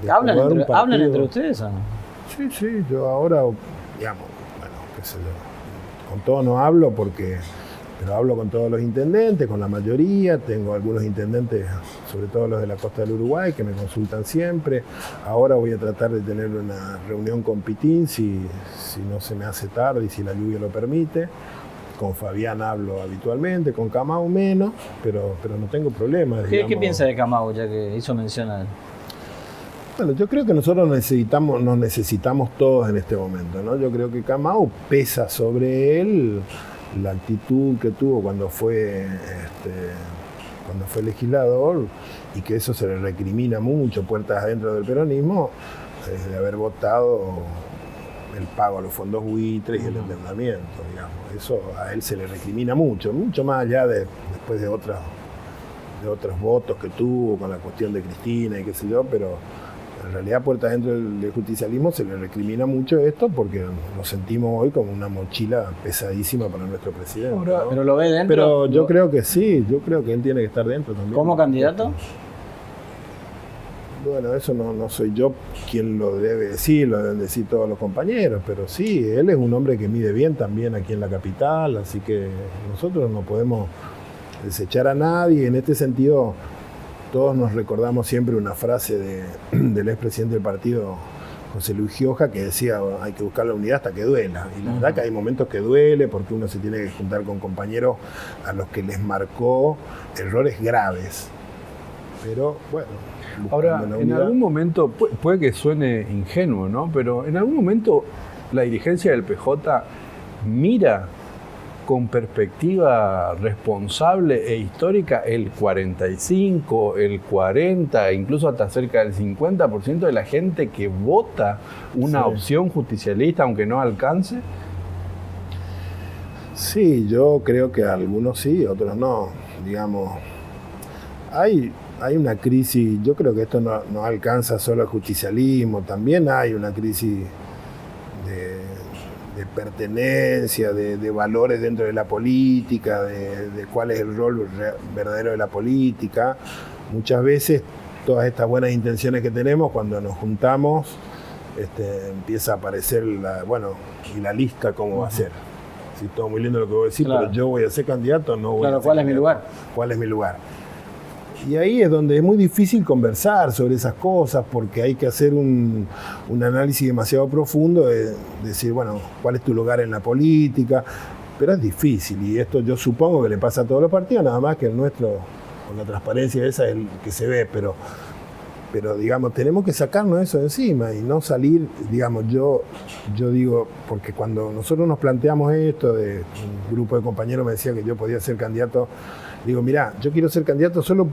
¿Hablan entre ustedes o no? Sí, yo ahora, digamos, bueno, qué sé yo, con todos no hablo pero hablo con todos los intendentes, con la mayoría, tengo algunos intendentes, sobre todo los de la costa del Uruguay, que me consultan siempre. Ahora voy a tratar de tener una reunión con Pitín, si no se me hace tarde y si la lluvia lo permite. Con Fabián hablo habitualmente, con Camau menos, pero no tengo problemas. ¿Qué piensa de Camau, ya que hizo mención a él? Bueno, yo creo que nosotros nos necesitamos todos en este momento, ¿no? Yo creo que Camau pesa sobre él la actitud que tuvo cuando fue legislador y que eso se le recrimina mucho, puertas adentro del peronismo, de haber votado el pago a los fondos buitres y el endeudamiento, digamos. Eso a él se le recrimina mucho más allá después de otros votos que tuvo con la cuestión de Cristina y qué sé yo, pero en realidad puertas dentro del justicialismo se le recrimina mucho esto porque nos sentimos hoy como una mochila pesadísima para nuestro presidente. Ahora, ¿no? ¿Pero lo ve dentro? Pero yo creo que sí, yo creo que él tiene que estar dentro también. ¿Como candidato? Bueno, eso no soy yo quien lo debe decir, lo deben decir todos los compañeros, pero sí, él es un hombre que mide bien también aquí en la capital, así que nosotros no podemos desechar a nadie. En este sentido, todos nos recordamos siempre una frase del expresidente del partido, José Luis Gioja, que decía, hay que buscar la unidad hasta que duela. Y la verdad que hay momentos que duele porque uno se tiene que juntar con compañeros a los que les marcó errores graves. Pero bueno. Ahora, en algún momento, puede que suene ingenuo, ¿no? Pero en algún momento la dirigencia del PJ mira con perspectiva responsable e histórica el 45, el 40, incluso hasta cerca del 50% de la gente que vota una opción justicialista, aunque no alcance? Sí, yo creo que algunos sí, otros no. Digamos, hay una crisis, yo creo que esto no alcanza solo al justicialismo, también hay una crisis de pertenencia, de valores dentro de la política, de cuál es el rol verdadero de la política. Muchas veces todas estas buenas intenciones que tenemos, cuando nos juntamos, empieza a aparecer la lista cómo va a ser. Sí, todo muy lindo lo que voy a decir, claro, pero yo voy a ser candidato, no voy a ser ¿cuál es mi lugar? ¿Cuál es mi lugar? Y ahí es donde es muy difícil conversar sobre esas cosas, porque hay que hacer un análisis demasiado profundo de decir, bueno, ¿cuál es tu lugar en la política? Pero es difícil, y esto yo supongo que le pasa a todos los partidos, nada más que el nuestro, con la transparencia esa, es el que se ve, pero digamos, tenemos que sacarnos eso de encima y no salir, digamos, yo digo, porque cuando nosotros nos planteamos esto, un grupo de compañeros me decía que yo podía ser candidato, digo, mirá, yo quiero ser candidato solo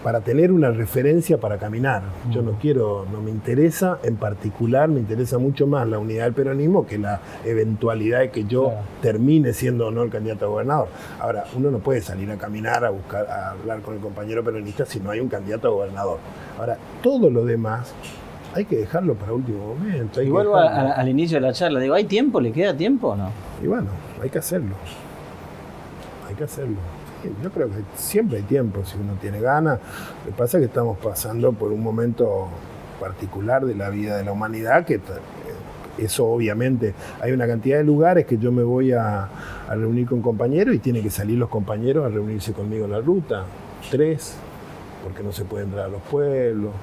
para tener una referencia para caminar. Yo no me interesa en particular, me interesa mucho más la unidad del peronismo que la eventualidad de que yo termine siendo o no el candidato a gobernador. Ahora, uno no puede salir a caminar, a hablar con el compañero peronista si no hay un candidato a gobernador. Ahora, todo lo demás hay que dejarlo para último momento. Y vuelvo al inicio de la charla, digo, ¿hay tiempo? ¿Le queda tiempo o no? Y bueno, hay que hacerlo. Yo creo que siempre hay tiempo si uno tiene ganas. Lo que pasa es que estamos pasando por un momento particular de la vida de la humanidad, que eso obviamente, hay una cantidad de lugares que yo me voy a reunir con compañeros y tienen que salir los compañeros a reunirse conmigo en la ruta. 3, porque no se puede entrar a los pueblos,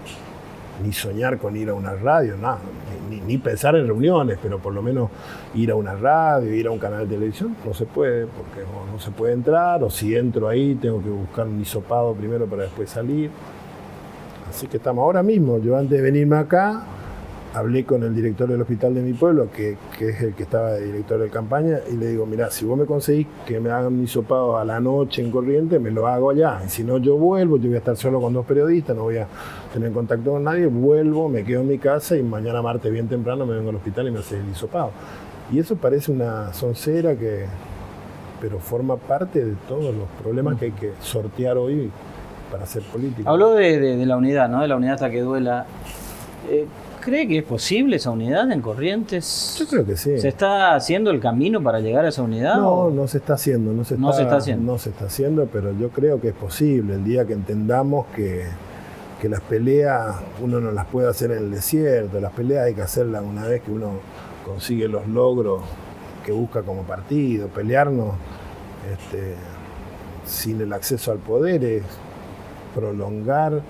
ni soñar con ir a una radio, nada, ni pensar en reuniones, pero por lo menos ir a una radio, ir a un canal de televisión, no se puede, porque no se puede entrar, o si entro ahí tengo que buscar un hisopado primero para después salir. Así que estamos ahora mismo, yo antes de venirme acá, hablé con el director del hospital de mi pueblo, que es el que estaba de director de campaña, y le digo, mirá, si vos me conseguís que me hagan un hisopado a la noche en Corrientes, me lo hago allá. Y si no, yo vuelvo, yo voy a estar solo con 2 periodistas, no voy a tener contacto con nadie, vuelvo, me quedo en mi casa y mañana martes bien temprano me vengo al hospital y me hace el hisopado. Y eso parece una soncera pero forma parte de todos los problemas que hay que sortear hoy para hacer política. Habló de la unidad, ¿no? De la unidad hasta que duela. ¿Cree que es posible esa unidad en Corrientes? Yo creo que sí. ¿Se está haciendo el camino para llegar a esa unidad? No se está haciendo. No se está haciendo, pero yo creo que es posible. El día que entendamos que las peleas uno no las puede hacer en el desierto, las peleas hay que hacerlas una vez que uno consigue los logros que busca como partido. Pelearnos sin el acceso al poder es prolongar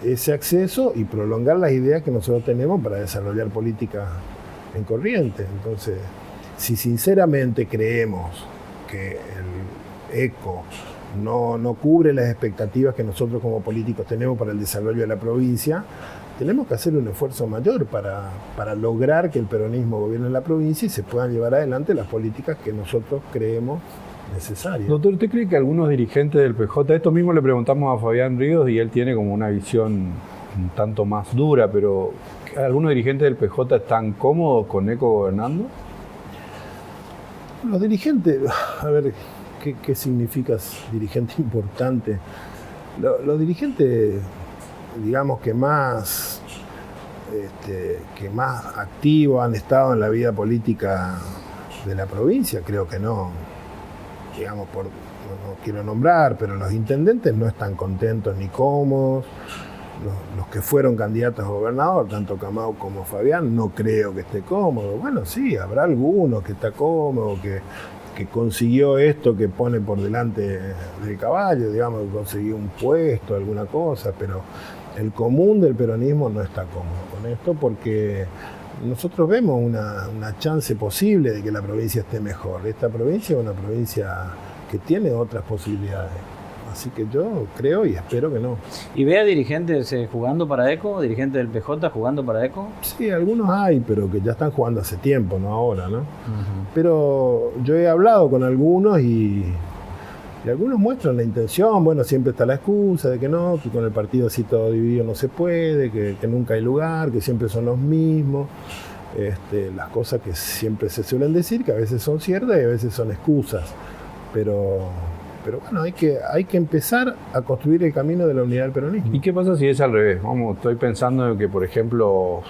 ese acceso y prolongar las ideas que nosotros tenemos para desarrollar política en Corrientes. Entonces, si sinceramente creemos que el ECO no cubre las expectativas que nosotros como políticos tenemos para el desarrollo de la provincia, tenemos que hacer un esfuerzo mayor para lograr que el peronismo gobierne la provincia y se puedan llevar adelante las políticas que nosotros creemos necesarias. Doctor, ¿usted cree que algunos dirigentes del PJ, esto mismo le preguntamos a Fabián Ríos y él tiene como una visión un tanto más dura, pero ¿algunos dirigentes del PJ están cómodos con ECO gobernando? Los dirigentes, a ver, ¿qué significa dirigente importante? Los dirigentes, digamos, que más activos han estado en la vida política de la provincia, creo que no. Digamos, no quiero nombrar, pero los intendentes no están contentos ni cómodos. Los que fueron candidatos a gobernador, tanto Camau como Fabián, no creo que esté cómodo. Bueno, sí, habrá alguno que está cómodo, que consiguió esto que pone por delante del caballo, digamos, que consiguió un puesto, alguna cosa, pero el común del peronismo no está cómodo con esto porque nosotros vemos una chance posible de que la provincia esté mejor. Esta provincia es una provincia que tiene otras posibilidades. Así que yo creo y espero que no. ¿Y ve a dirigentes jugando para ECO? ¿Dirigentes del PJ jugando para ECO? Sí, algunos hay, pero que ya están jugando hace tiempo, no ahora, ¿no? Pero yo he hablado con algunos y algunos muestran la intención. Bueno, siempre está la excusa de que no, que con el partido así todo dividido no se puede, que nunca hay lugar, que siempre son los mismos. Las cosas que siempre se suelen decir, que a veces son ciertas y a veces son excusas. Pero bueno, hay que empezar a construir el camino de la unidad del peronismo. ¿Y qué pasa si es al revés? Estoy pensando en que, por ejemplo,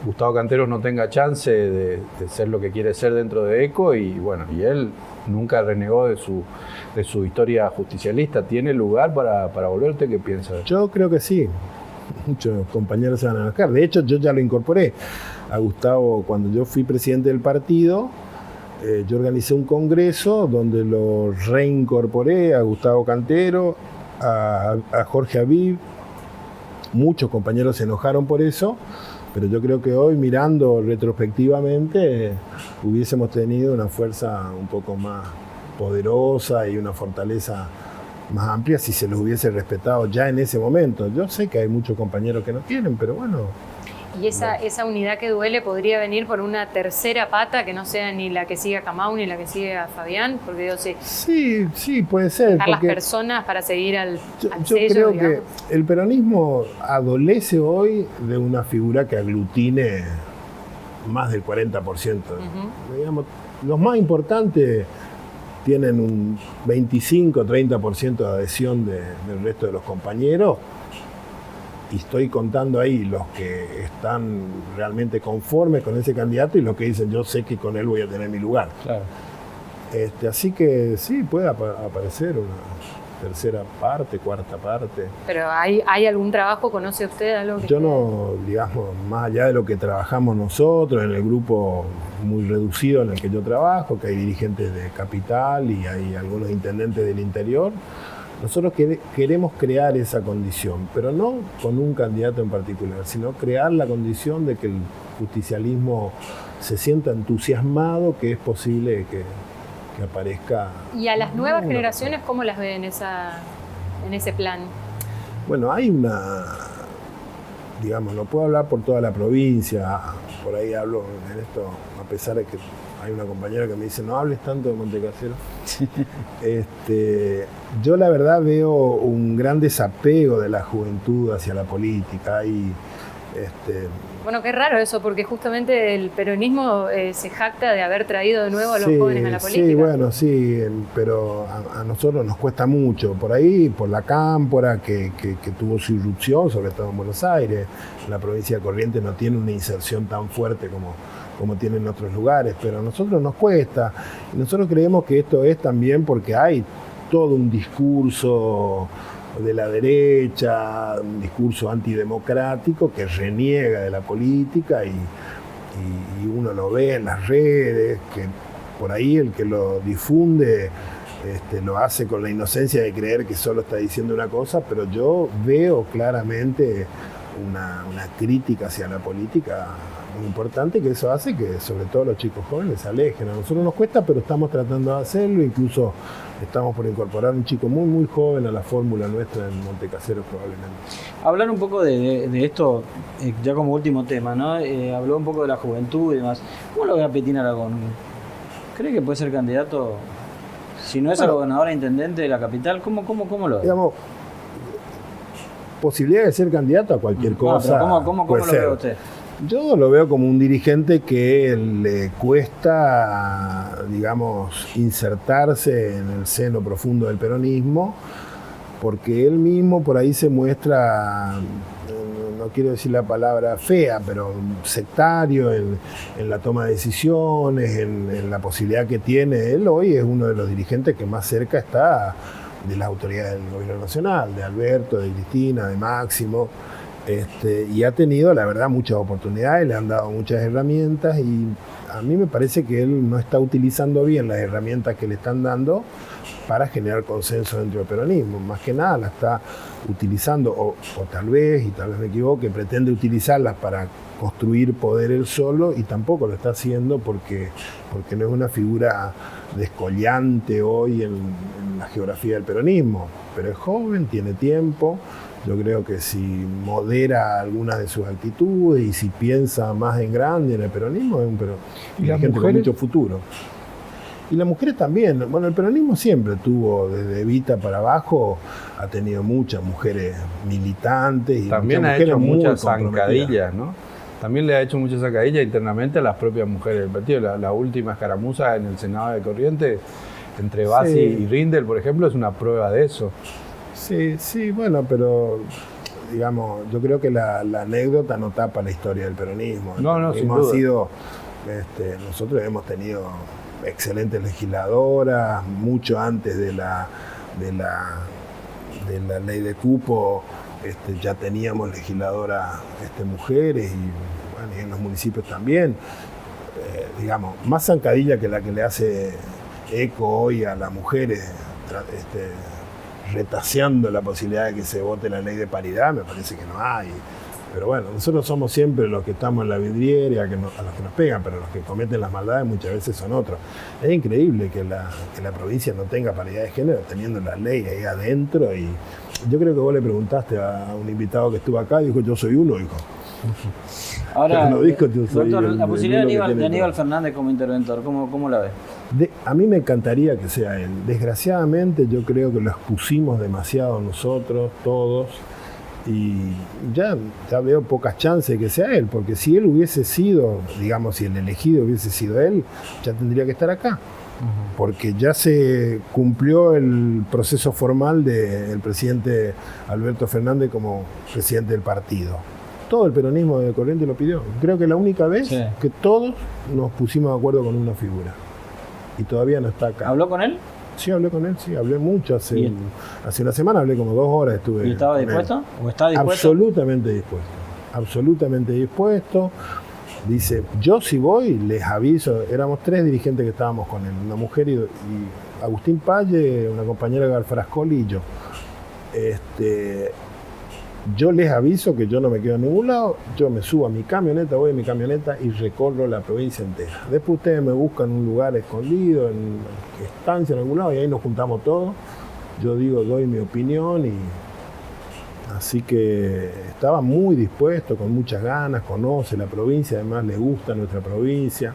Gustavo Canteros no tenga chance de ser lo que quiere ser dentro de ECO y él nunca renegó de su historia justicialista. ¿Tiene lugar para volver? ¿Usted qué piensa? Yo creo que sí. Muchos compañeros se van a enojar. De hecho, yo ya lo incorporé a Gustavo cuando yo fui presidente del partido. Yo organicé un congreso donde lo reincorporé a Gustavo Cantero, a Jorge Aviv. Muchos compañeros se enojaron por eso, pero yo creo que hoy, mirando retrospectivamente, hubiésemos tenido una fuerza un poco más poderosa y una fortaleza más amplia si se los hubiese respetado ya en ese momento. Yo sé que hay muchos compañeros que no quieren, pero bueno. Y esa unidad que duele podría venir por una tercera pata que no sea ni la que sigue a Camau ni la que sigue a Fabián, porque yo sé. Sí, puede ser. Dejar las personas para seguir al yo sello, creo digamos. que el peronismo adolece hoy de una figura que aglutine más del 40%. Digamos, los más importantes tienen un 25-30% de adhesión del resto de los compañeros. Y estoy contando ahí los que están realmente conformes con ese candidato y los que dicen yo sé que con él voy a tener mi lugar. Claro. Así que sí, puede aparecer una tercera parte, cuarta parte. Pero ¿hay algún trabajo? ¿Conoce usted algo? Yo no, digamos, más allá de lo que trabajamos nosotros en el grupo muy reducido en el que yo trabajo, que hay dirigentes de Capital y hay algunos intendentes del interior, nosotros queremos crear esa condición, pero no con un candidato en particular, sino crear la condición de que el justicialismo se sienta entusiasmado, que es posible que aparezca. ¿Y a las nuevas generaciones cómo las ve en ese plan? Bueno, hay digamos, no puedo hablar por toda la provincia, por ahí hablo en esto, a pesar de que hay una compañera que me dice, no hables tanto de Montecasero. Yo la verdad veo un gran desapego de la juventud hacia la política. Bueno, qué raro eso, porque justamente el peronismo se jacta de haber traído de nuevo a los jóvenes a la política. Sí, bueno, sí, pero a nosotros nos cuesta mucho. Por ahí, por la Cámpora, que tuvo su irrupción, sobre todo en Buenos Aires. La provincia de Corrientes no tiene una inserción tan fuerte como tienen en otros lugares, pero a nosotros nos cuesta. Y nosotros creemos que esto es también porque hay todo un discurso de la derecha, un discurso antidemocrático que reniega de la política y uno lo ve en las redes, que por ahí el que lo difunde lo hace con la inocencia de creer que solo está diciendo una cosa, pero yo veo claramente una crítica hacia la política muy importante, que eso hace que sobre todo los chicos jóvenes se alejen. A nosotros nos cuesta, pero estamos tratando de hacerlo. Incluso estamos por incorporar un chico muy muy joven a la fórmula nuestra en Montecasero probablemente. Hablar un poco de esto, ya como último tema, ¿no? Habló un poco de la juventud y demás. ¿Cómo lo ve a Petín Aragón? ¿Cree que puede ser candidato? Si no es a gobernador e intendente de la capital, ¿cómo lo ve? Digamos, posibilidad de ser candidato a cualquier cosa. ¿Cómo lo ve usted? Yo lo veo como un dirigente que le cuesta, digamos, insertarse en el seno profundo del peronismo, porque él mismo por ahí se muestra, no quiero decir la palabra fea, pero sectario en la toma de decisiones, en la posibilidad que tiene. Él hoy es uno de los dirigentes que más cerca está de las autoridades del gobierno nacional, de Alberto, de Cristina, de Máximo. Y ha tenido, la verdad, muchas oportunidades, le han dado muchas herramientas y a mí me parece que él no está utilizando bien las herramientas que le están dando para generar consenso dentro del peronismo. Más que nada la está utilizando, o tal vez me equivoque, pretende utilizarlas para construir poder él solo y tampoco lo está haciendo porque no es una figura descollante hoy en la geografía del peronismo, pero es joven, tiene tiempo. Yo creo que si modera algunas de sus actitudes y si piensa más en grande en el peronismo, es un dirigente con mucho futuro. Y las mujeres también. Bueno, el peronismo siempre tuvo, desde Evita para abajo, ha tenido muchas mujeres militantes. Y también ha hecho muchas zancadillas, ¿no? También le ha hecho muchas zancadillas internamente a las propias mujeres del partido. La última escaramuza en el Senado de Corrientes, entre Bassi y Rindel, por ejemplo, es una prueba de eso. Sí, bueno, pero digamos, yo creo que la anécdota no tapa la historia del peronismo. No, sin duda. Nosotros hemos tenido excelentes legisladoras, mucho antes de la ley de cupo, ya teníamos legisladoras mujeres y en los municipios también. Digamos, más zancadilla que la que le hace eco hoy a las mujeres, retaseando la posibilidad de que se vote la ley de paridad, me parece que no hay. Pero bueno, nosotros somos siempre los que estamos en la vidriera y a los que nos pegan, pero los que cometen las maldades muchas veces son otros. Es increíble que la provincia no tenga paridad de género, teniendo la ley ahí adentro. Y yo creo que vos le preguntaste a un invitado que estuvo acá y dijo, yo soy uno, hijo. Ahora, no dijo, yo soy doctor, el, la posibilidad de Aníbal todo. Fernández como interventor, ¿cómo la ves? A mí me encantaría que sea él. Desgraciadamente yo creo que lo expusimos demasiado nosotros, todos. Y ya veo pocas chances de que sea él, porque si él hubiese sido, digamos, si el elegido hubiese sido él, ya tendría que estar acá. Porque ya se cumplió el proceso formal del presidente Alberto Fernández como presidente del partido. Todo el peronismo de Corrientes lo pidió. Creo que la única vez que todos nos pusimos de acuerdo con una figura. Y todavía no está acá. ¿Habló con él? Sí, hablé con él, hablé mucho. Hace una semana hablé como 2 horas. Estuve. ¿Y estaba dispuesto? ¿O está dispuesto? Absolutamente dispuesto. Dice, yo si voy, les aviso. Éramos 3 dirigentes que estábamos con él, una mujer y Agustín Palle, una compañera de Galfarascoli y yo. Yo les aviso que yo no me quedo en ningún lado, yo me subo a mi camioneta, voy a mi camioneta y recorro la provincia entera. Después ustedes me buscan un lugar escondido, en estancia, en algún lado, y ahí nos juntamos todos. Yo doy mi opinión y... Así que estaba muy dispuesto, con muchas ganas, conoce la provincia, además le gusta nuestra provincia,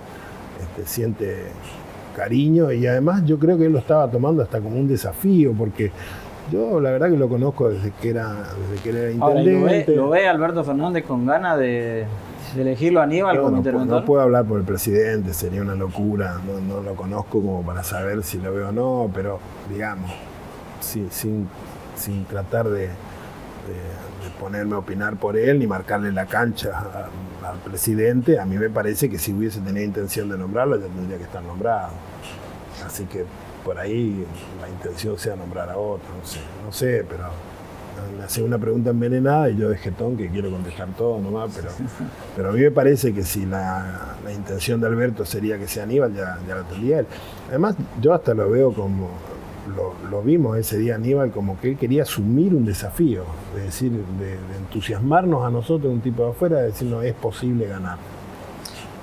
siente cariño y además yo creo que él lo estaba tomando hasta como un desafío, porque... Yo la verdad que lo conozco desde que era intendente. Ahora, ¿lo ve Alberto Fernández con ganas de elegirlo a Aníbal como interventor? No puedo hablar por el presidente, sería una locura. No lo conozco como para saber si lo veo o no, pero digamos, sin tratar de ponerme a opinar por él ni marcarle la cancha al presidente, a mí me parece que si hubiese tenido intención de nombrarlo, ya tendría que estar nombrado. Así que por ahí la intención sea nombrar a otro, no sé, pero me hace una pregunta envenenada y yo de jetón que quiero contestar todo nomás, pero a mí me parece que si la intención de Alberto sería que sea Aníbal, ya la tendría él. Además, yo hasta lo veo como, lo vimos ese día Aníbal, como que él quería asumir un desafío, es decir, de entusiasmarnos a nosotros, un tipo de afuera, de decir, no, es posible ganar.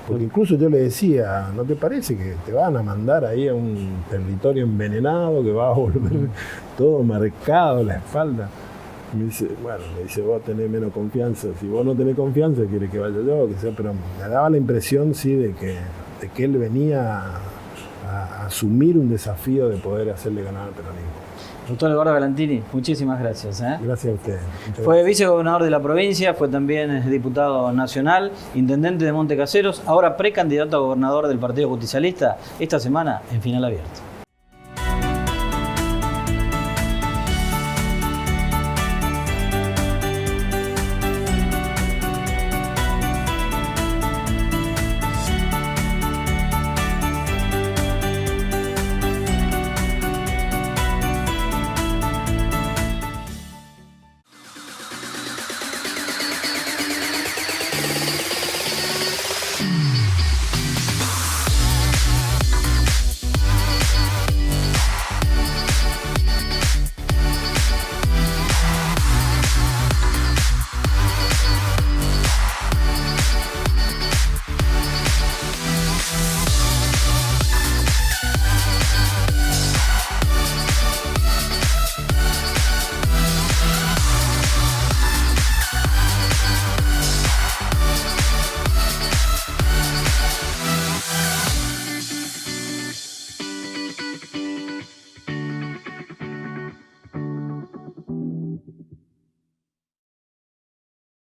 Porque incluso yo le decía, ¿no te parece que te van a mandar ahí a un territorio envenenado que va a volver todo marcado la espalda? Y me dice, vos tenés menos confianza. Si vos no tenés confianza, quiere que vaya yo, que sea, pero me daba la impresión, sí, de que él venía a asumir un desafío de poder hacerle ganar al peronismo. Doctor Eduardo Galantini, muchísimas gracias. Gracias a ustedes. Fue vicegobernador de la provincia, fue también diputado nacional, intendente de Montecaseros, ahora precandidato a gobernador del Partido Justicialista, esta semana en Final Abierto.